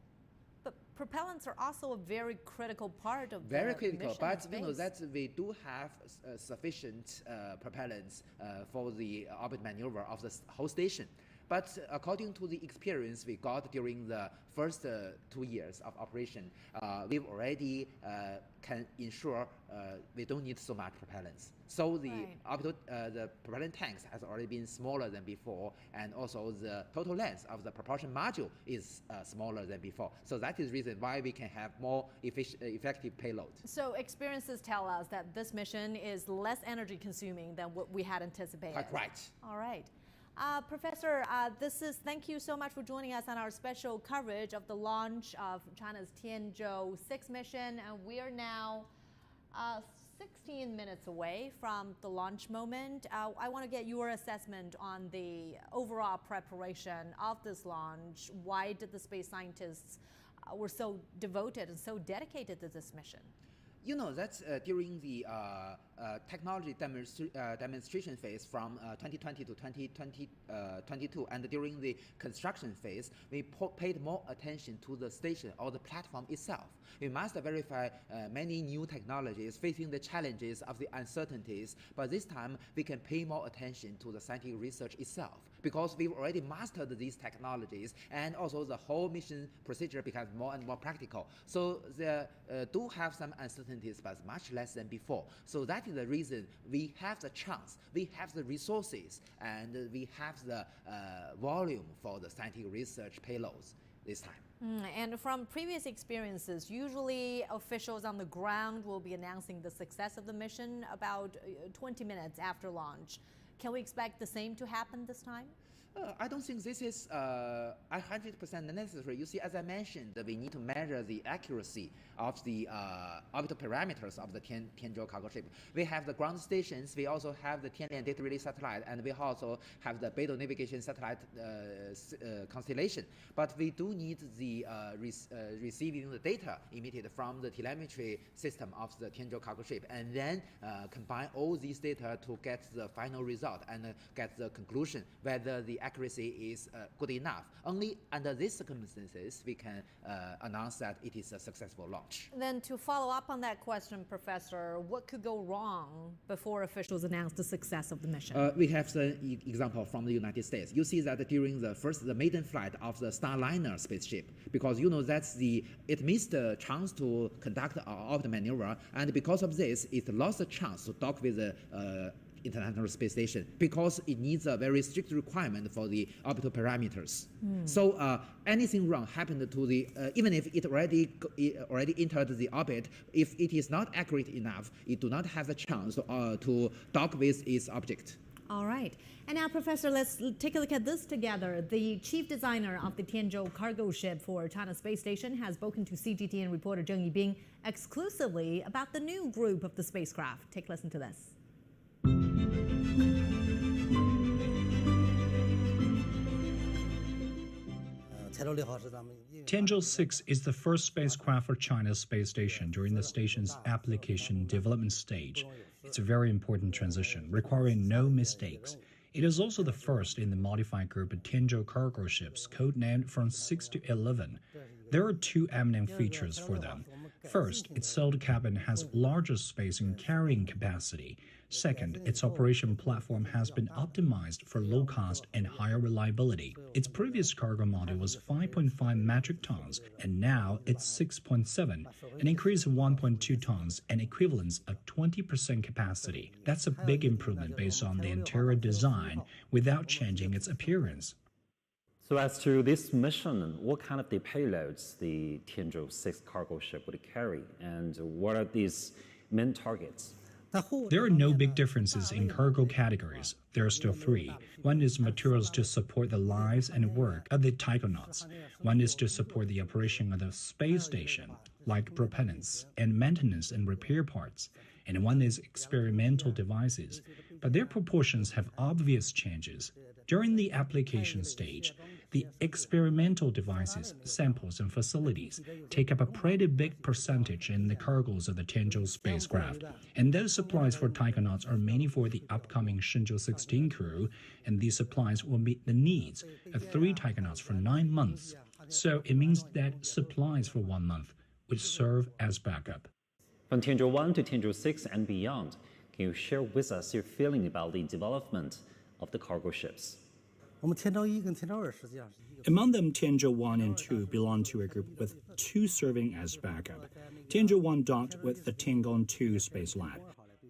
But propellants are also a very critical part of very the critical, mission but in you know space. that we do have sufficient propellants for the orbit maneuver of the whole station. But according to the experience we got during the first 2 years of operation, we've already can ensure we don't need so much propellants. So the the propellant tanks has already been smaller than before, and also the total length of the propulsion module is smaller than before. So that is the reason why we can have more effective payload. So experiences tell us that this mission is less energy consuming than what we had anticipated. Quite right. All right. Professor, thank you so much for joining us on our special coverage of the launch of China's Tianzhou-6 mission. And we are now 16 minutes away from the launch moment. I want to get your assessment on the overall preparation of this launch. Why did the space scientists were so devoted and so dedicated to this mission? You know, that's during the technology demonstration phase from 2020 to 2022, and during the construction phase, we paid more attention to the station or the platform itself. We must verify many new technologies facing the challenges of the uncertainties, but this time we can pay more attention to the scientific research itself, because we've already mastered these technologies, and also the whole mission procedure becomes more and more practical. So there do have some uncertainties, but much less than before. So that is the reason we have the chance, we have the resources, and we have the volume for the scientific research payloads this time. And from previous experiences, usually officials on the ground will be announcing the success of the mission about 20 minutes after launch. Can we expect the same to happen this time? I don't think this is 100% necessary. You see, as I mentioned, we need to measure the accuracy of the orbital parameters of the Tianzhou cargo ship. We have the ground stations, we also have the Tianlian data relay satellite, and we also have the Beidou navigation satellite constellation. But we do need the receiving the data emitted from the telemetry system of the Tianzhou cargo ship, and then combine all these data to get the final result and get the conclusion whether the accuracy is good enough. Only under these circumstances we can announce that it is a successful launch. Then to follow up on that question, Professor, what could go wrong before officials announce the success of the mission? We have the example from the United States. You see that during the maiden flight of the Starliner spaceship, because it missed the chance to conduct an orbit maneuver, and because of this, it lost the chance to dock with the International Space Station because it needs a very strict requirement for the orbital parameters. So anything wrong happened to the even if it already entered the orbit, if it is not accurate enough, it do not have the chance to dock with its object. All right. And now, Professor, let's take a look at this together. The chief designer of the Tianzhou cargo ship for China Space Station has spoken to CGTN reporter Zheng Yibing exclusively about the new group of the spacecraft. Take a listen to this. Tiangzhou-6 is the first spacecraft for China's space station during the station's application development stage. It's a very important transition, requiring no mistakes. It is also the first in the modified group of Tianzhou cargo ships, codenamed from 6 to 11. There are two eminent features for them. First, its sealed cabin has larger space and carrying capacity. Second, its operation platform has been optimized for low cost and higher reliability. Its previous cargo model was 5.5 metric tons, and now it's 6.7, an increase of 1.2 tons, an equivalence of 20% capacity. That's a big improvement based on the interior design without changing its appearance. So as to this mission, what kind of the payloads the Tianzhou-6 cargo ship would carry, and what are these main targets? There are no big differences in cargo categories. There are still three. One is materials to support the lives and work of the taikonauts. One is to support the operation of the space station, like propellants and maintenance and repair parts. And one is experimental devices. But their proportions have obvious changes. During the application stage, the experimental devices, samples, and facilities take up a pretty big percentage in the cargoes of the Tianzhou spacecraft. And those supplies for taikonauts are mainly for the upcoming Shenzhou 16 crew, and these supplies will meet the needs of 3 taikonauts for 9 months. So it means that supplies for 1 month would serve as backup. From Tianzhou 1 to Tianzhou 6 and beyond, can you share with us your feeling about the development of the cargo ships? Among them, Tianzhou 1 and 2 belong to a group with 2 serving as backup. Tianzhou 1 docked with the Tiangong 2 space lab,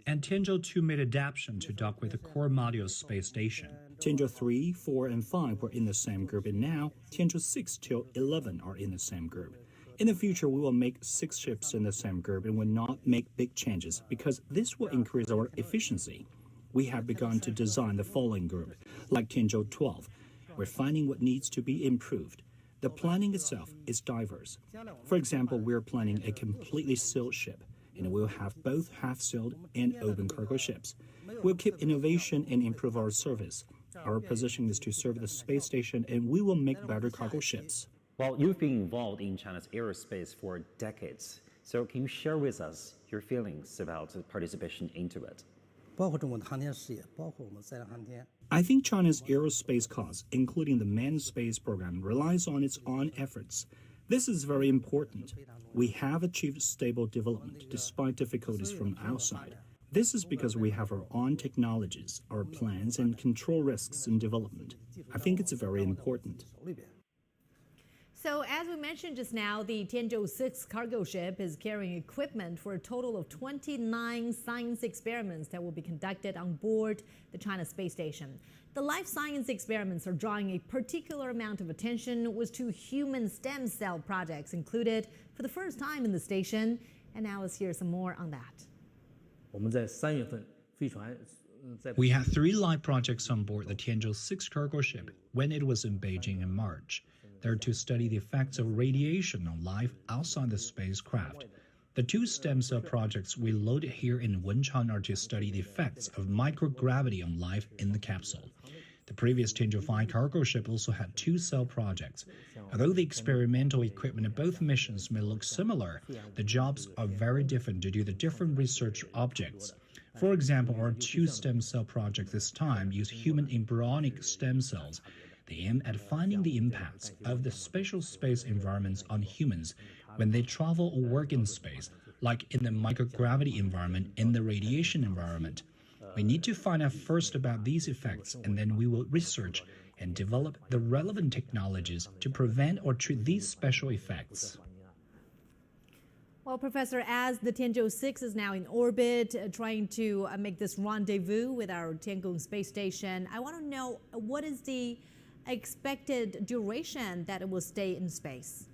and Tianzhou 2 made adaptation to dock with the core module space station. Tianzhou 3, 4, and 5 were in the same group, and now Tianzhou 6 till 11 are in the same group. In the future, we will make 6 ships in the same group and will not make big changes because this will increase our efficiency. We have begun to design the following group, like Tianzhou 12. We're finding what needs to be improved. The planning itself is diverse. For example, we're planning a completely sealed ship, and we'll have both half-sealed and open cargo ships. We'll keep innovation and improve our service. Our position is to serve the space station, and we will make better cargo ships. Well, you've been involved in China's aerospace for decades. So can you share with us your feelings about participation into it? I think China's aerospace cause, including the manned space program, relies on its own efforts. This is very important. We have achieved stable development despite difficulties from outside. This is because we have our own technologies, our plans, and control risks in development. I think it's very important. So as we mentioned just now, the Tianzhou-6 cargo ship is carrying equipment for a total of 29 science experiments that will be conducted on board the China Space Station. The life science experiments are drawing a particular amount of attention with 2 human stem cell projects included for the first time in the station. And now let's hear some more on that. We had 3 live projects on board the Tianzhou-6 cargo ship when it was in Beijing in March. They're to study the effects of radiation on life outside the spacecraft. The 2 stem cell projects we loaded here in Wenchang are to study the effects of microgravity on life in the capsule. The previous Tianzhou 5 cargo ship also had 2 cell projects. Although the experimental equipment of both missions may look similar, the jobs are very different due to the different research objects. For example, our 2 stem cell projects this time use human embryonic stem cells. They aim at finding the impacts of the spatial space environments on humans when they travel or work in space, like in the microgravity environment and the radiation environment. We need to find out first about these effects, and then we will research and develop the relevant technologies to prevent or treat these special effects. Well, Professor, as the Tianzhou-6 is now in orbit, trying to make this rendezvous with our Tiangong space station, I want to know, what is the expected duration that it will stay in space?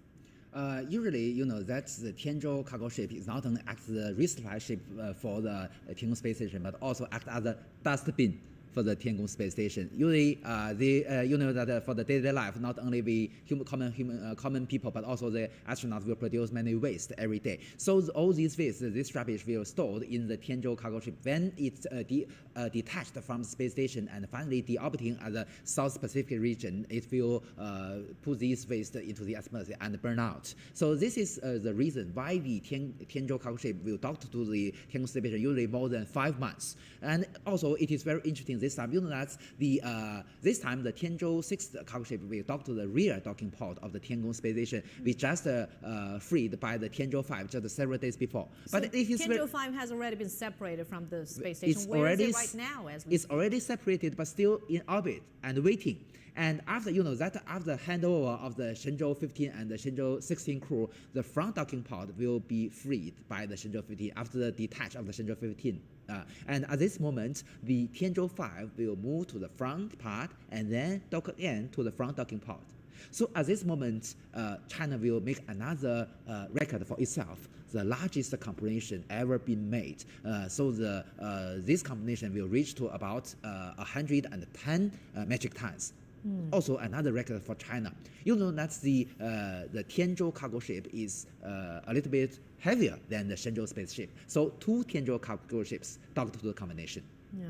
Usually, that's the Tianzhou cargo ship is not only act as the resupply ship for the Tiangong space station, but also act as a dustbin for the Tiangong space station. Usually, that for the daily life, not only we common people, but also the astronauts will produce many waste every day. So all these waste, this rubbish will stored in the Tianzhou cargo ship. When it's detached from the space station and finally deorbiting at the South Pacific region, it will put these waste into the atmosphere and burn out. So this is the reason why the Tianzhou cargo ship will dock to the Tiangong space station usually more than 5 months. And also, it is very interesting this time. That this time the Tianzhou-6 cargo ship will dock to the rear docking port of the Tiangong space station. We just freed by the Tianzhou-5 just several days before. So but it is Tianzhou-5 has already been separated from the space station. Where is it right now? It's already separated, but still in orbit and waiting. And after after handover of the Shenzhou 15 and the Shenzhou 16 crew, the front docking port will be freed by the Shenzhou 15 after the detach of the Shenzhou 15. And at this moment, the Tianzhou 5 will move to the front part and then dock again to the front docking port. So at this moment, China will make another record for itself, the largest combination ever been made. So this combination will reach to about 110 metric tons. Also another record for China. That's the Tianzhou cargo ship is a little bit heavier than the Shenzhou spaceship. So 2 Tianzhou cargo ships docked to the combination. Yeah.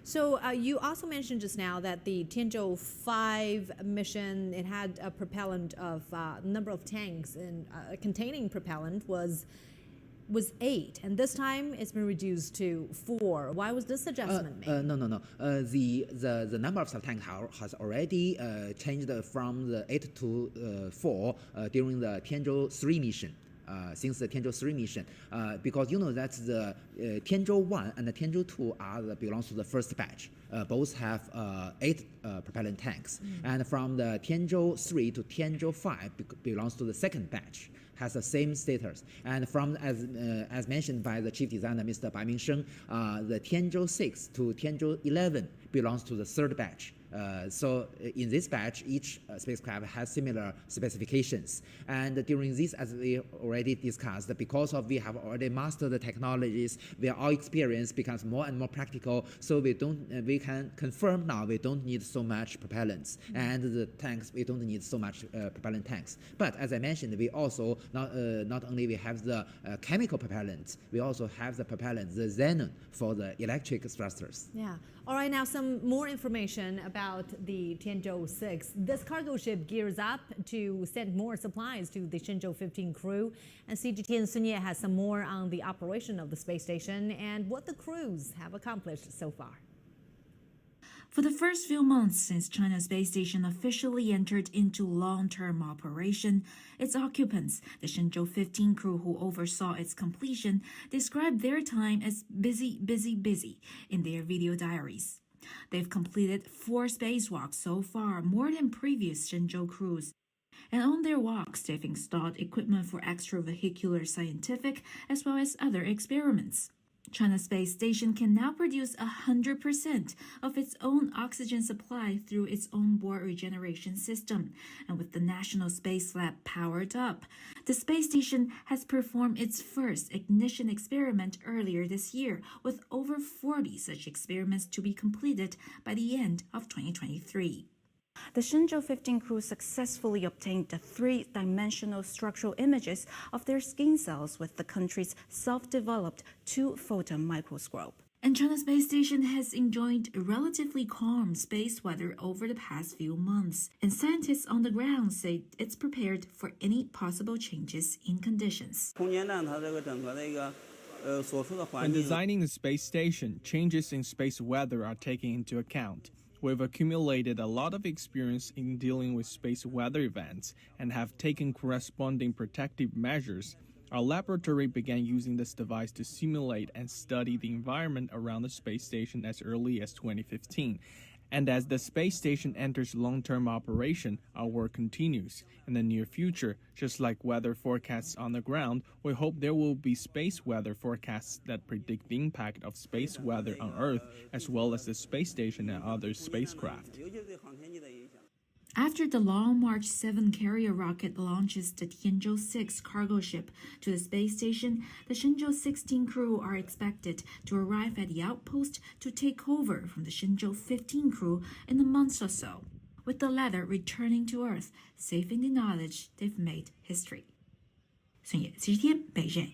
So you also mentioned just now that the Tianzhou-5 mission, it had a propellant of number of tanks and containing propellant was 8, and this time it's been reduced to 4. Why was this adjustment made? No. The number of tanks has already changed from the 8 to 4 during the Tianzhou-3 mission. Since the Tianzhou-3 mission, because that the Tianzhou-1 and the Tianzhou-2 belongs to the first batch. Both have 8 propellant tanks, and from the Tianzhou-3 to Tianzhou-5 belongs to the second batch. Has the same status, and from as mentioned by the chief designer, Mr. Bai Mingsheng, the Tianzhou-6 to Tianzhou-11 belongs to the third batch. So in this batch, each spacecraft has similar specifications. And during this, as we already discussed, because of we have already mastered the technologies, our experience becomes more and more practical. So we can confirm now we don't need so much propellants, and the tanks we don't need so much propellant tanks. But as I mentioned, we also not only we have the chemical propellant, we also have the propellant, the xenon, for the electric thrusters. Yeah. All right, now some more information about the Tianzhou-6. This cargo ship gears up to send more supplies to the Shenzhou 15 crew. And CGTN Sunye has some more on the operation of the space station and what the crews have accomplished so far. For the first few months since China's space station officially entered into long-term operation, its occupants, the Shenzhou 15 crew who oversaw its completion, described their time as busy in their video diaries. They've completed 4 spacewalks so far, more than previous Shenzhou crews. And on their walks, they've installed equipment for extravehicular scientific as well as other experiments. China's space station can now produce 100% of its own oxygen supply through its onboard regeneration system. And with the National Space Lab powered up, the space station has performed its first ignition experiment earlier this year, with over 40 such experiments to be completed by the end of 2023. The Shenzhou 15 crew successfully obtained the 3-dimensional structural images of their skin cells with the country's self-developed 2-photon microscope. And China's space station has enjoyed relatively calm space weather over the past few months, and scientists on the ground say it's prepared for any possible changes in conditions. When designing the space station, changes in space weather are taken into account. We've accumulated a lot of experience in dealing with space weather events and have taken corresponding protective measures. Our laboratory began using this device to simulate and study the environment around the space station as early as 2015. And as the space station enters long-term operation, our work continues. In the near future, just like weather forecasts on the ground, we hope there will be space weather forecasts that predict the impact of space weather on Earth, as well as the space station and other spacecraft. After the Long March 7 carrier rocket launches the Tianzhou-6 cargo ship to the space station, the Shenzhou 16 crew are expected to arrive at the outpost to take over from the Shenzhou 15 crew in a month or so, with the latter returning to Earth, safe in the knowledge they've made history. 孙野，60天北任。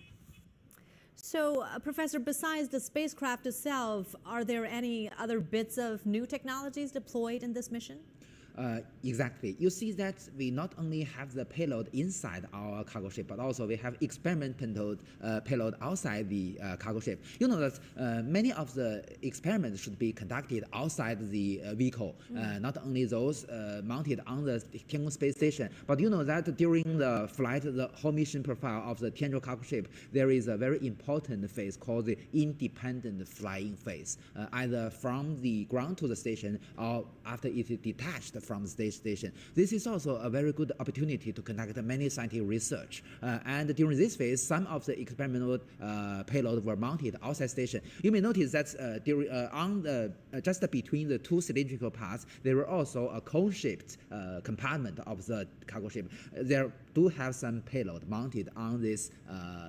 So, Professor, besides the spacecraft itself, are there any other bits of new technologies deployed in this mission? Exactly. You see that we not only have the payload inside our cargo ship, but also we have experimental payload outside the cargo ship. You know that many of the experiments should be conducted outside the vehicle, not only those mounted on the Tiangong space station, but you know that during the flight, the whole mission profile of the Tianzhou cargo ship, there is a very important phase called the independent flying phase, either from the ground to the station or after it is detached from the space station. This is also a very good opportunity to conduct many scientific research. And during this phase, some of the experimental payloads were mounted outside station. You may notice that during, just between the two cylindrical parts, there were also a cone-shaped compartment of the cargo ship. There do have some payload mounted on this.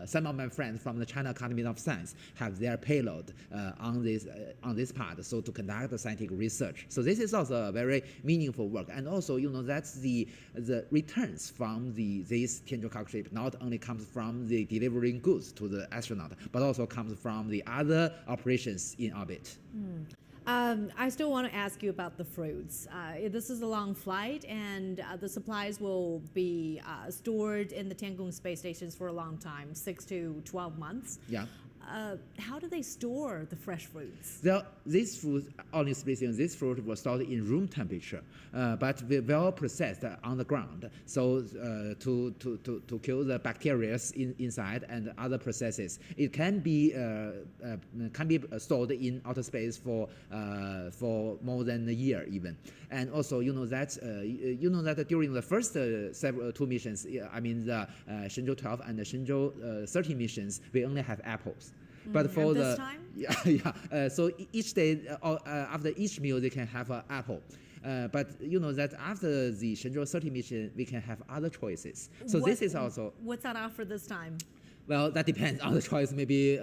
Some of my friends from the China Academy of Science have their payload on this part, so to conduct the scientific research. So this is also a very meaningful work. And also, you know, that's the returns from this Tianzhou cargo ship not only comes from the delivering goods to the astronaut, but also comes from the other operations in orbit. I still want to ask you about the fruits. This is a long flight, and the supplies will be stored in the Tiangong space stations for a long time, 6 to 12 months. Yeah. How do they store the fresh fruits? This fruit, honestly speaking, this fruit was stored in room temperature, but well processed on the ground, so to kill the bacteria inside and other processes. It can be stored in outer space for more than a year even. And also, you know that during the first two missions, I mean the Shenzhou 12 and the Shenzhou 13 missions, we only have apples. But for and the this time? So each day after each meal they can have an apple. But you know that after the Shenzhou 30 mission we can have other choices. So this is also. What's on offer this time? Well, that depends on the choice, maybe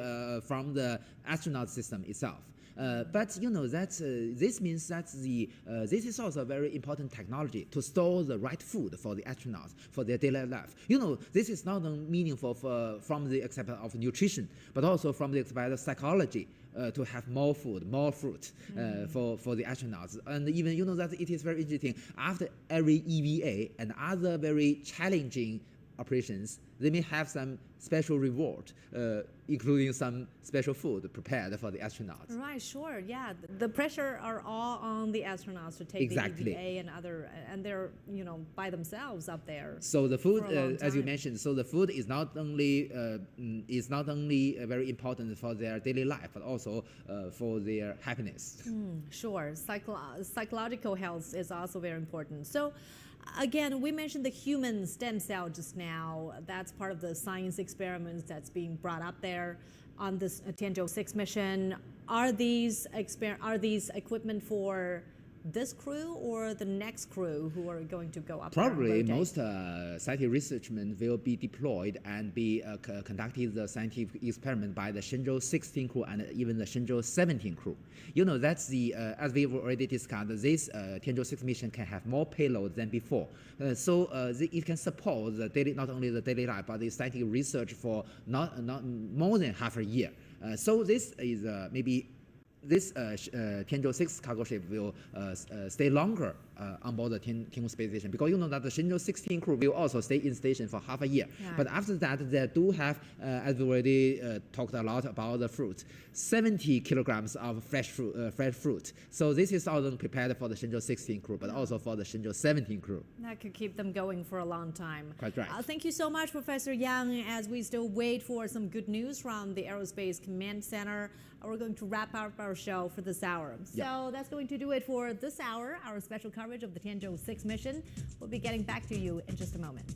from the astronaut system itself. But you know that this means that this is also a very important technology to store the right food for the astronauts for their daily life. You know, this is not only meaningful from the aspect of nutrition, but also from the aspect of psychology. To have more food, more fruit for the astronauts. And even you know that it is very interesting, after every EVA and other very challenging operations, they may have some special reward, including some special food prepared for the astronauts. Right, sure, yeah. The pressure are all on the astronauts to take the EVA and other, and they're, you know, by themselves up there. So the food, as you mentioned, so the food is not only very important for their daily life, but also for their happiness. Sure, psychological health is also very important. So. Again, we mentioned the human stem cell just now. That's part of the science experiments that's being brought up there on this Tianzhou 6 mission. Are these equipment for this crew or the next crew who are going to go up Probably there? Most scientific researchmen will be deployed and be conducting the scientific experiment by the Shenzhou 16 crew and even the Shenzhou 17 crew. You know, that's as we've already discussed, this Tianzhou 6 mission can have more payload than before. So it can support not only the daily life, but the scientific research for not more than half a year. So this is maybe this Tianzhou-6 cargo ship will stay longer on board the Tiangong space station, because you know that the Shenzhou-16 crew will also stay in station for half a year. Yeah. But after that, they do have, as we already talked a lot about the fruit, 70 kilograms of fresh fruit. So this is all prepared for the Shenzhou-16 crew, but also for the Shenzhou-17 crew. That could keep them going for a long time. Quite right. Thank you so much, Professor Yang. As we still wait for some good news from the Aerospace Command Center, we're going to wrap up our show for this hour. So that's going to do it for this hour, our special coverage of the Tianzhou-6 mission. We'll be getting back to you in just a moment.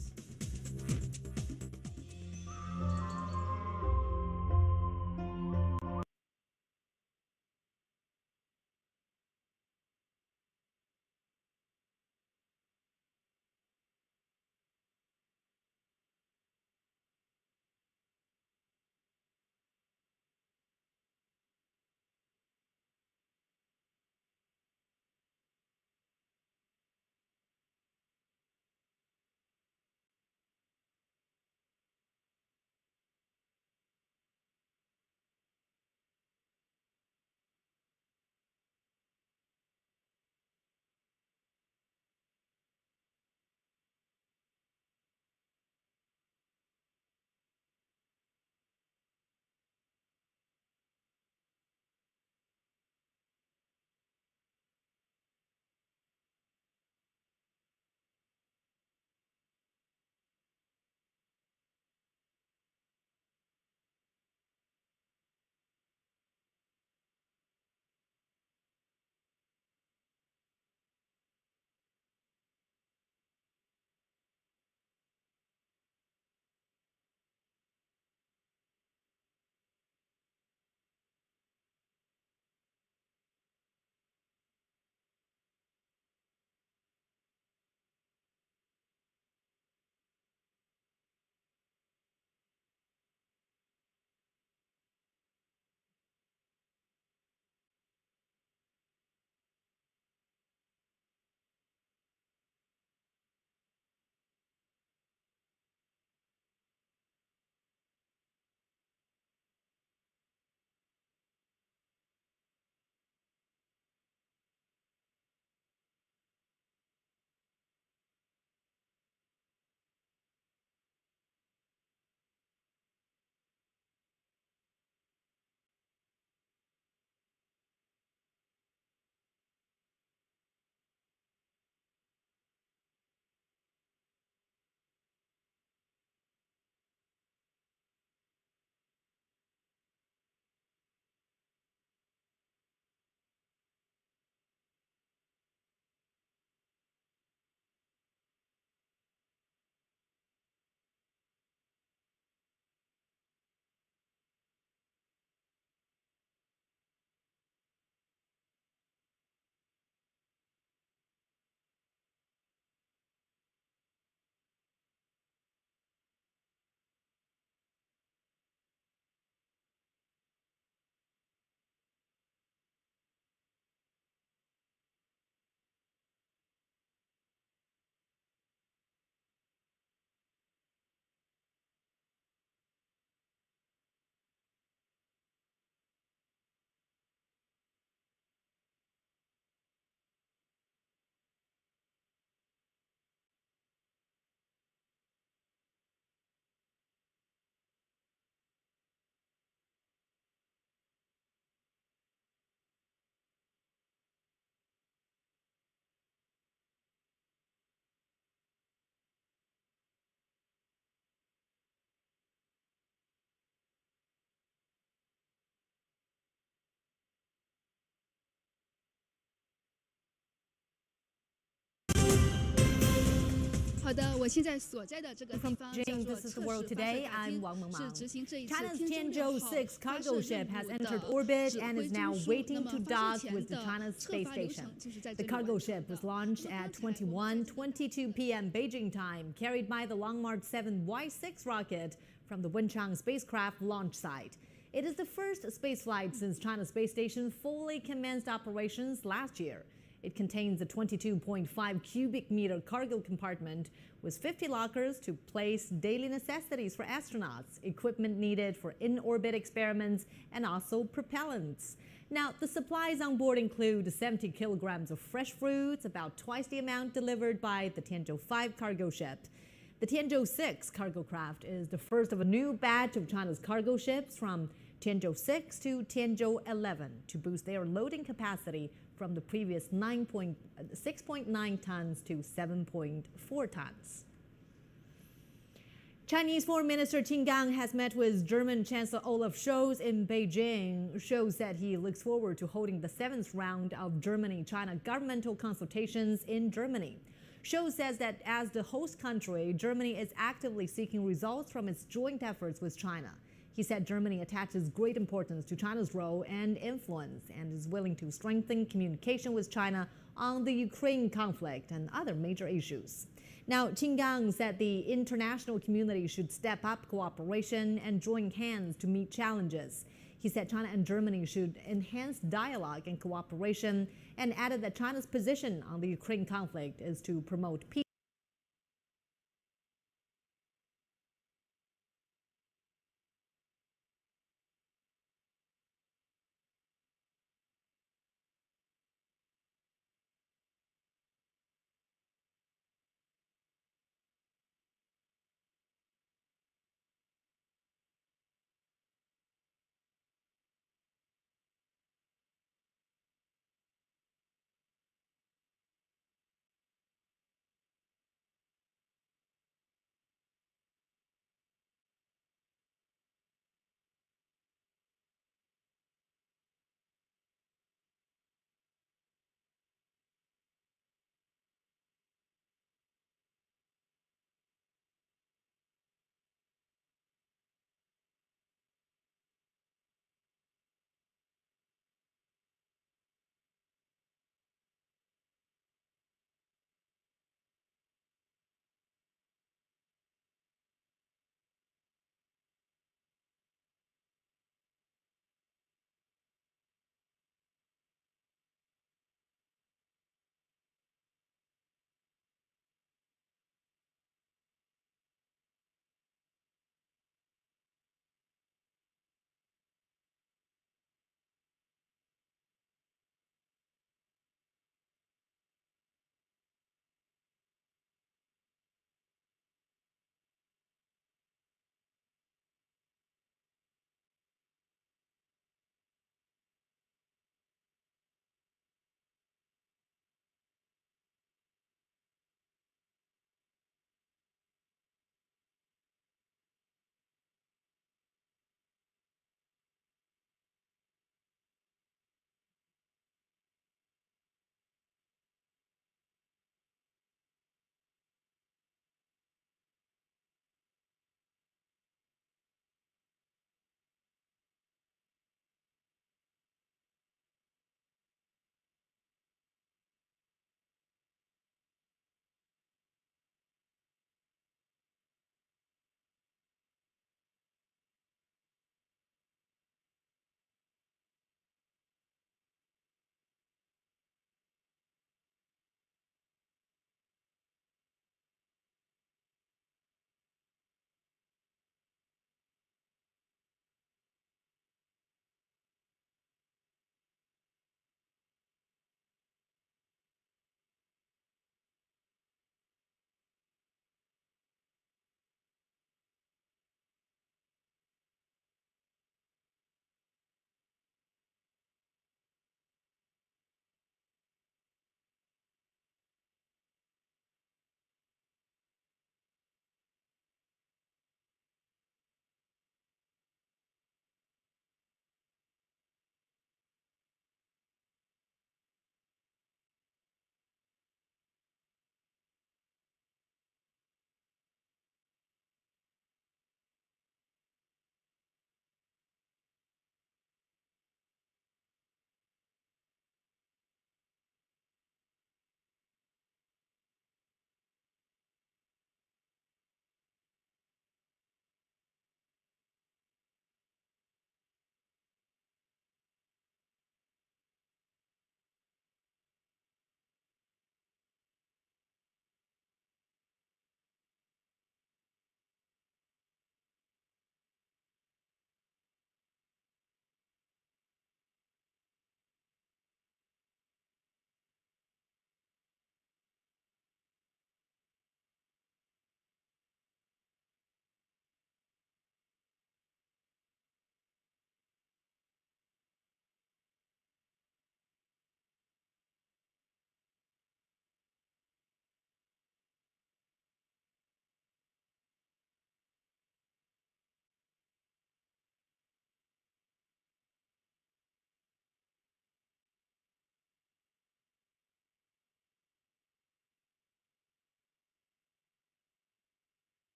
From Beijing, this is the world today. I'm Wang Mengmang. China's Tianzhou-6 cargo ship has entered orbit and is now waiting to dock with the China's space station. The cargo ship was launched at 21:22 p.m. Beijing time, carried by the Long March 7 Y6 rocket from the Wenchang spacecraft launch site. It is the first spaceflight since China's space station fully commenced operations last year. It contains a 22.5 cubic meter cargo compartment with 50 lockers to place daily necessities for astronauts, equipment needed for in-orbit experiments, and also propellants. Now, the supplies on board include 70 kilograms of fresh fruits, about twice the amount delivered by the Tianzhou-5 cargo ship. The Tianzhou-6 cargo craft is the first of a new batch of China's cargo ships from Tianzhou-6 to Tianzhou-11 to boost their loading capacity from the previous 6.9 tons to 7.4 tons. Chinese Foreign Minister Tiangong has met with German Chancellor Olaf Scholz in Beijing. Scholz said he looks forward to holding the 7th round of Germany-China governmental consultations in Germany. Scholz says that as the host country, Germany is actively seeking results from its joint efforts with China. He said Germany attaches great importance to China's role and influence and is willing to strengthen communication with China on the Ukraine conflict and other major issues. Now, Tiangong said the international community should step up cooperation and join hands to meet challenges. He said China and Germany should enhance dialogue and cooperation and added that China's position on the Ukraine conflict is to promote peace.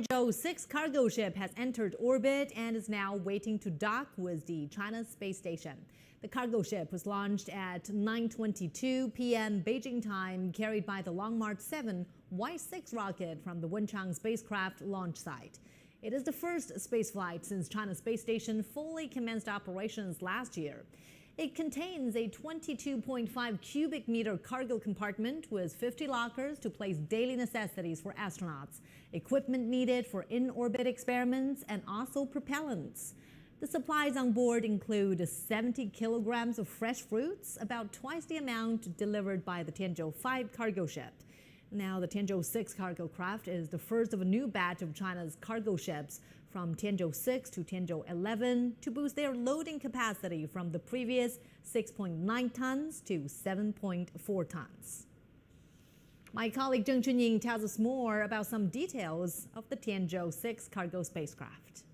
Tianzhou-6 cargo ship has entered orbit and is now waiting to dock with the China space station. The cargo ship was launched at 9:22 p.m. Beijing time, carried by the Long March 7 Y6 rocket from the Wenchang Spacecraft Launch Site. It is the first spaceflight since China's space station fully commenced operations last year. It contains a 22.5 cubic meter cargo compartment with 50 lockers to place daily necessities for astronauts, equipment needed for in-orbit experiments, and also propellants. The supplies on board include 70 kilograms of fresh fruits, about twice the amount delivered by the Tianzhou-5 cargo ship. Now, the Tianzhou-6 cargo craft is the first of a new batch of China's cargo ships from Tianzhou-6 to Tianzhou-11 to boost their loading capacity from the previous 6.9 tons to 7.4 tons. My colleague Zheng Chunying tells us more about some details of the Tianzhou-6 cargo spacecraft.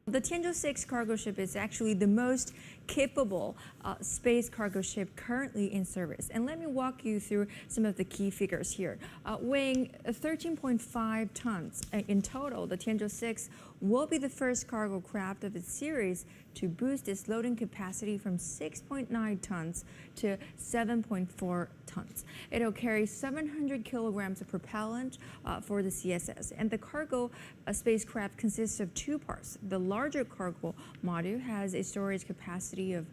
The Tianzhou-6 cargo ship is actually the most capable space cargo ship currently in service. And let me walk you through some of the key figures here. Weighing 13.5 tons in total, the Tianzhou-6 will be the first cargo craft of its series to boost its loading capacity from 6.9 tons to 7.4 tons. It'll carry 700 kilograms of propellant for the CSS. And the cargo spacecraft consists of two parts. The larger cargo module has a storage capacity of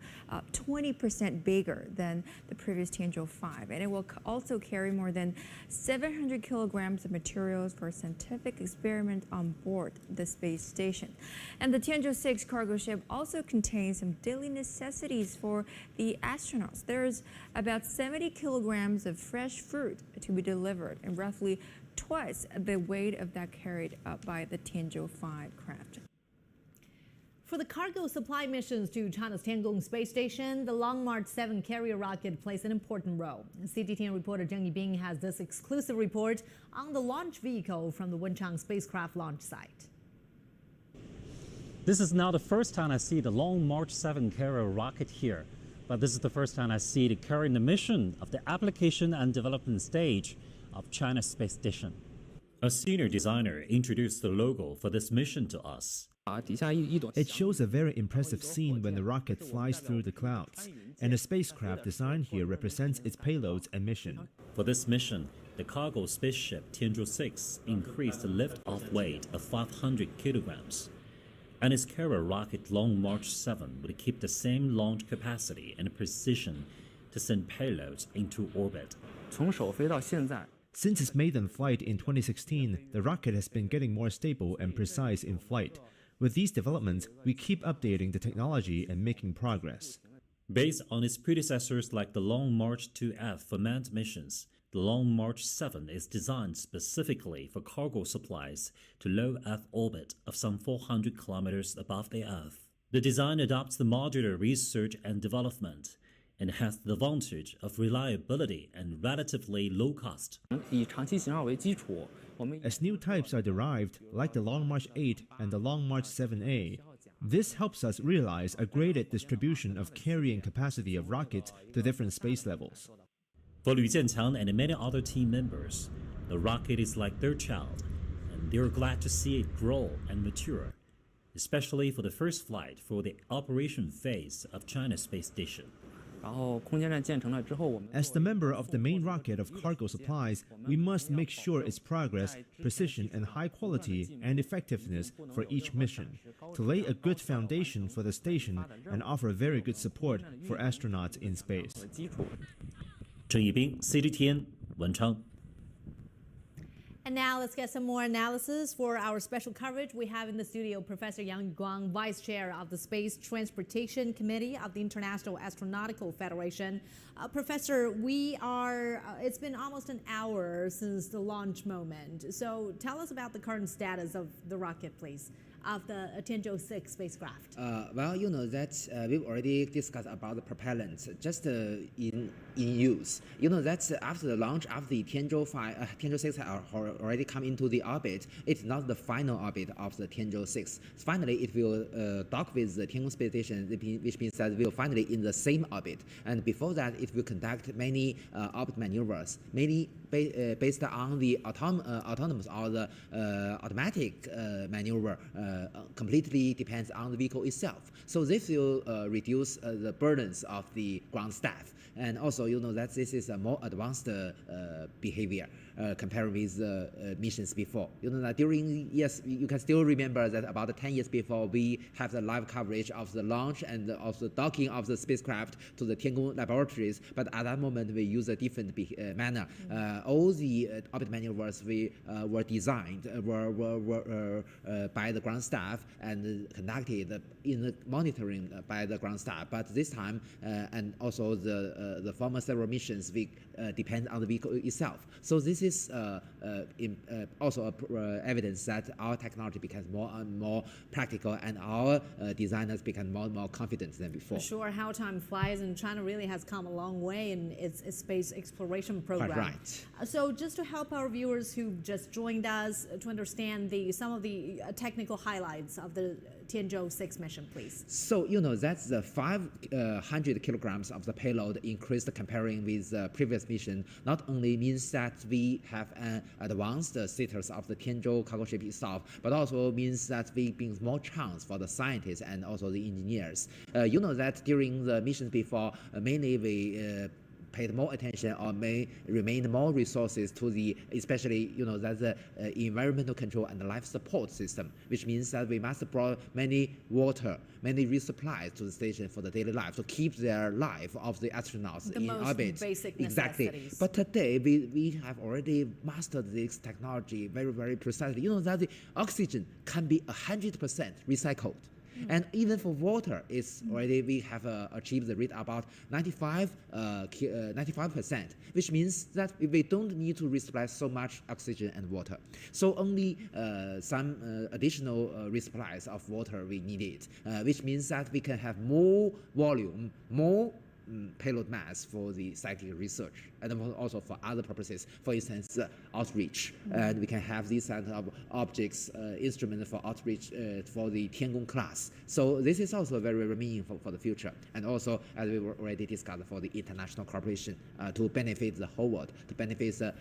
20% bigger than the previous Tianzhou-5. And it will also carry more than 700 kilograms of materials for scientific experiment on board the space station. And the Tianzhou-6 cargo ship also contains some daily necessities for the astronauts. There's about 70 kilograms of fresh fruit to be delivered, and roughly twice the weight of that carried up by the Tianzhou-5 craft. For the cargo supply missions to China's Tiangong space station, the Long March 7 carrier rocket plays an important role. CGTN reporter Zheng Yibing has this exclusive report on the launch vehicle from the Wenchang Spacecraft Launch Site. This is not the first time I see the Long March 7 carrier rocket here, but this is the first time I see it carrying the mission of the application and development stage of China's space station. A senior designer introduced the logo for this mission to us. It shows a very impressive scene when the rocket flies through the clouds, and the spacecraft design here represents its payloads and mission. For this mission, the cargo spaceship Tianzhou-6 increased the lift-off weight of 500 kilograms. And its carrier rocket Long March 7 would keep the same launch capacity and precision to send payloads into orbit. Since its maiden flight in 2016, the rocket has been getting more stable and precise in flight. With these developments, we keep updating the technology and making progress. Based on its predecessors like the Long March 2F for manned missions, the Long March 7 is designed specifically for cargo supplies to low Earth orbit of some 400 kilometers above the Earth. The design adopts the modular research and development and has the advantage of reliability and relatively low cost. As new types are derived, like the Long March 8 and the Long March 7A, this helps us realize a graded distribution of carrying capacity of rockets to different space levels. For Lu Jianqiang and many other team members, the rocket is like their child, and they're glad to see it grow and mature, especially for the first flight for the operation phase of China's space station. As the member of the main rocket of cargo supplies, we must make sure its progress, precision, and high quality and effectiveness for each mission, to lay a good foundation for the station and offer very good support for astronauts in space. 郑一斌 CGTN 文昌 And now let's get some more analysis for our special coverage. We have in the studio Professor Yang Guang, Vice Chair of the Space Transportation Committee of the International Astronautical Federation. Professor, it's been almost an hour since the launch moment. So tell us about the current status of the rocket, please. of the Tianzhou-6 spacecraft? Well, you know that we've already discussed about the propellant just in use. You know that after the launch of the Tianzhou-6 already come into the orbit, it's not the final orbit of the Tianzhou-6. Finally, it will dock with the Tiangong Space Station, which means that we will finally in the same orbit. And before that, it will conduct many orbit maneuvers, mainly based on the autonomous or the automatic maneuver, completely depends on the vehicle itself. So this will reduce the burdens of the ground staff. And also, you know that this is a more advanced behavior compared with missions before. You know that yes, you can still remember that about 10 years before, we have the live coverage of the launch and also docking of the spacecraft to the Tiangong laboratories. But at that moment, we use a different manner. All the orbit maneuvers were designed were by the ground staff and conducted in the monitoring by the ground staff. But this time, and also the former several missions, we depend on the vehicle itself. So this is also evidence that our technology becomes more and more practical, and our designers become more and more confident than before. For sure, how time flies, and China really has come a long way in its space exploration program. Quite right. So just to help our viewers who just joined us to understand some of the technical highlights of the Tianzhou-6 mission, please. So, you know, that's the 500 kilograms of the payload increased comparing with the previous mission. Not only means that we have an advanced status of the Tianzhou cargo ship itself, but also means that we bring more chance for the scientists and also the engineers. You know that during the missions before, mainly we paid more attention or may remain more resources to the, especially, you know, that's the environmental control and the life support system, which means that we must bring many water, many resupplies to the station for the daily life to keep their life of the astronauts in orbit. Basic exactly. But today we have already mastered this technology very, very precisely. You know that the oxygen can be 100% recycled. And even for water, it's already we have achieved the rate about 95%, which means that we don't need to resupply so much oxygen and water. So only some additional resupplies of water we needed, which means that we can have more volume, more payload mass for the scientific research, and also for other purposes, for instance, outreach. And we can have these kind of objects, instruments for outreach for the Tiangong class. So this is also very, very meaningful for the future. And also, as we already discussed, for the international cooperation to benefit the whole world, to benefit the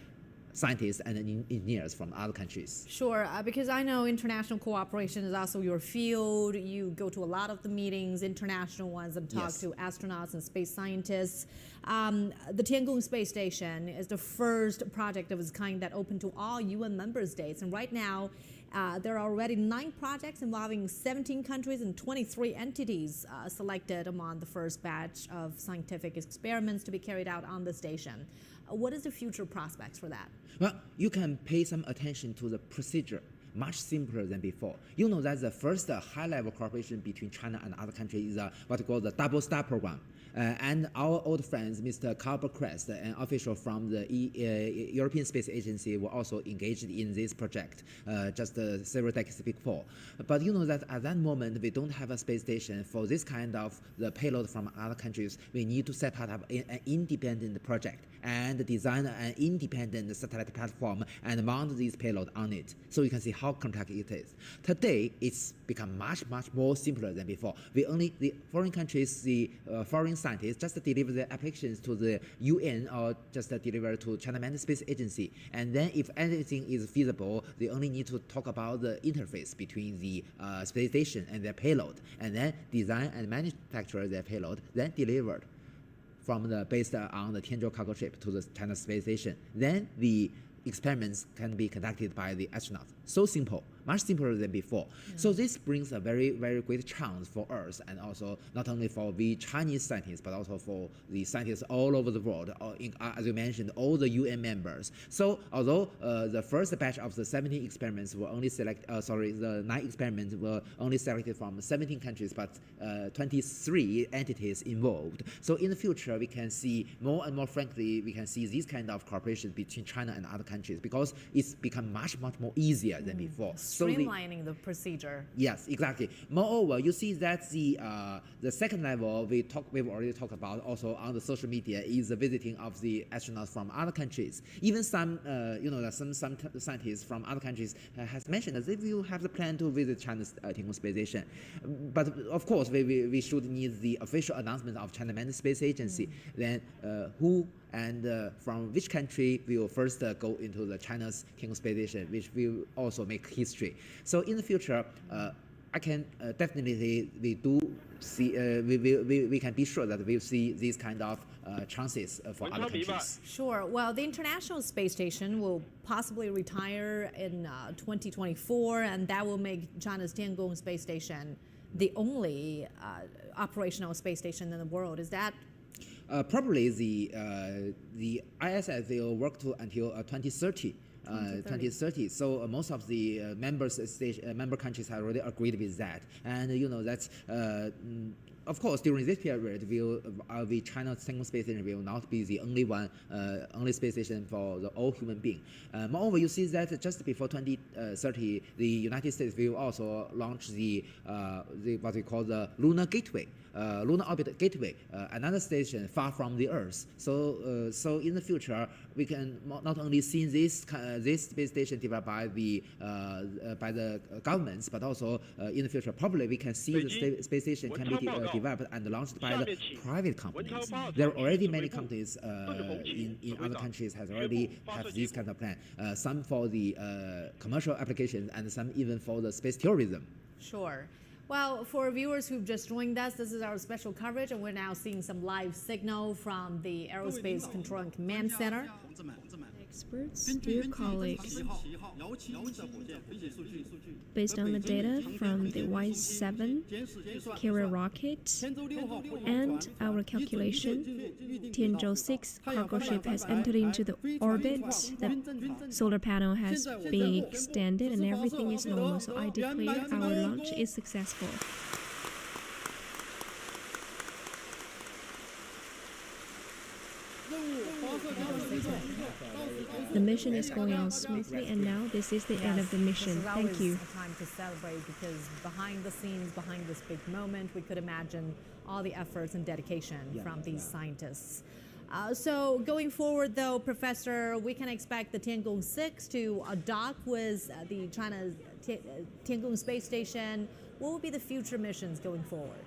scientists and engineers from other countries. Sure, because I know international cooperation is also your field. You go to a lot of the meetings, international ones, and talk to astronauts and space scientists. The Tiangong Space Station is the first project of its kind that opened to all UN member states. And right now, there are already 9 projects involving 17 countries and 23 entities selected among the first batch of scientific experiments to be carried out on the station. What is the future prospects for that? Well, you can pay some attention to the procedure, much simpler than before. You know that the first high-level cooperation between China and other countries is what we call the Double Star program. And our old friends, Mr. Carl Crest, an official from the European Space Agency, were also engaged in this project just several decades before. But you know that at that moment, we don't have a space station for this kind of the payload from other countries. We need to set up an independent project and design an independent satellite platform and mount this payload on it. So you can see how complex it is. Today, it's become much more simpler than before. The foreign countries, the foreign scientists just deliver their applications to the UN or just deliver to China Manned Space Agency. And then if anything is feasible, they only need to talk about the interface between the space station and their payload, and then design and manufacture their payload, then delivered based on the Tianzhou cargo ship to the China Space Station. Then the experiments can be conducted by the astronauts. So simple, much simpler than before. So this brings a very, very great chance for us, and also not only for the Chinese scientists, but also for the scientists all over the world, as you mentioned, all the UN members. So although the first batch of the 17 experiments were only the 9 experiments were only selected from 17 countries, but 23 entities involved. So in the future, we can see more and more frankly, we can see this kind of cooperation between China and other countries, because it's become much more easier than before. streamlining the procedure. Yes, exactly. Moreover, you see that the second level we've already talked about also on the social media is the visiting of the astronauts from other countries. Even some some scientists from other countries has mentioned that they will have the plan to visit China's Tiangong space station. But of course, we should need the official announcement of China Manned Space Agency. Then who and from which country will first go into the China's Tiangong space station, which will also make history. So in the future, I can definitely we do see we can be sure that we'll see these kind of chances for other countries. Sure. Well, the International Space Station will possibly retire in 2024, and that will make China's Tiangong space station the only operational space station in the world. Is that? Probably the ISS will work to until 2030. 2030. So most of the member countries have already agreed with that, and that's. Of course, during this period, the China's Tiangong space station will not be the only space station for all human beings. Moreover, you see that just before 2030, the United States will also launch the what we call the Lunar Gateway, Lunar Orbit Gateway, another station far from the Earth. So in the future, we can not only see this space station developed by the governments, but also in the future, probably we can see the space station can be developed and launched by the private companies. There are already many companies in other countries has already have this kind of plan. Some for the commercial applications and some even for the space tourism. Sure. Well, for viewers who've just joined us, this is our special coverage, and we're now seeing some live signal from the Aerospace Control and Command Center. Experts, dear colleagues, based on the data from the Y-7 carrier rocket and our calculation, Tianzhou-6 cargo ship has entered into the orbit, the solar panel has been extended, and everything is normal, so I declare our launch is successful. The mission is going on smoothly, and now this is the end of the mission. Thank you. This is a time to celebrate, because behind the scenes, behind this big moment, we could imagine all the efforts and dedication from these scientists. So going forward, though, Professor, we can expect the Tiangong-6 to dock with the China's Tiangong space station. What will be the future missions going forward?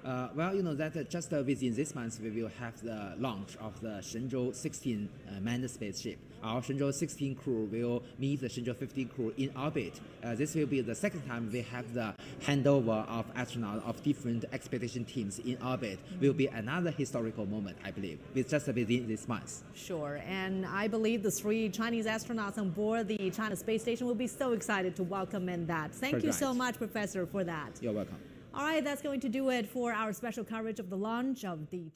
Well, that just within this month, we will have the launch of the Shenzhou-16 manned spaceship. Our Shenzhou-16 crew will meet the Shenzhou-15 crew in orbit. This will be the second time we have the handover of astronauts of different expedition teams in orbit. Will be another historical moment, I believe, with just within this month. Sure, and I believe the 3 Chinese astronauts on board the China space station will be so excited to welcome in that. Thank you so much, Professor, for that. You're welcome. All right, that's going to do it for our special coverage of the launch of the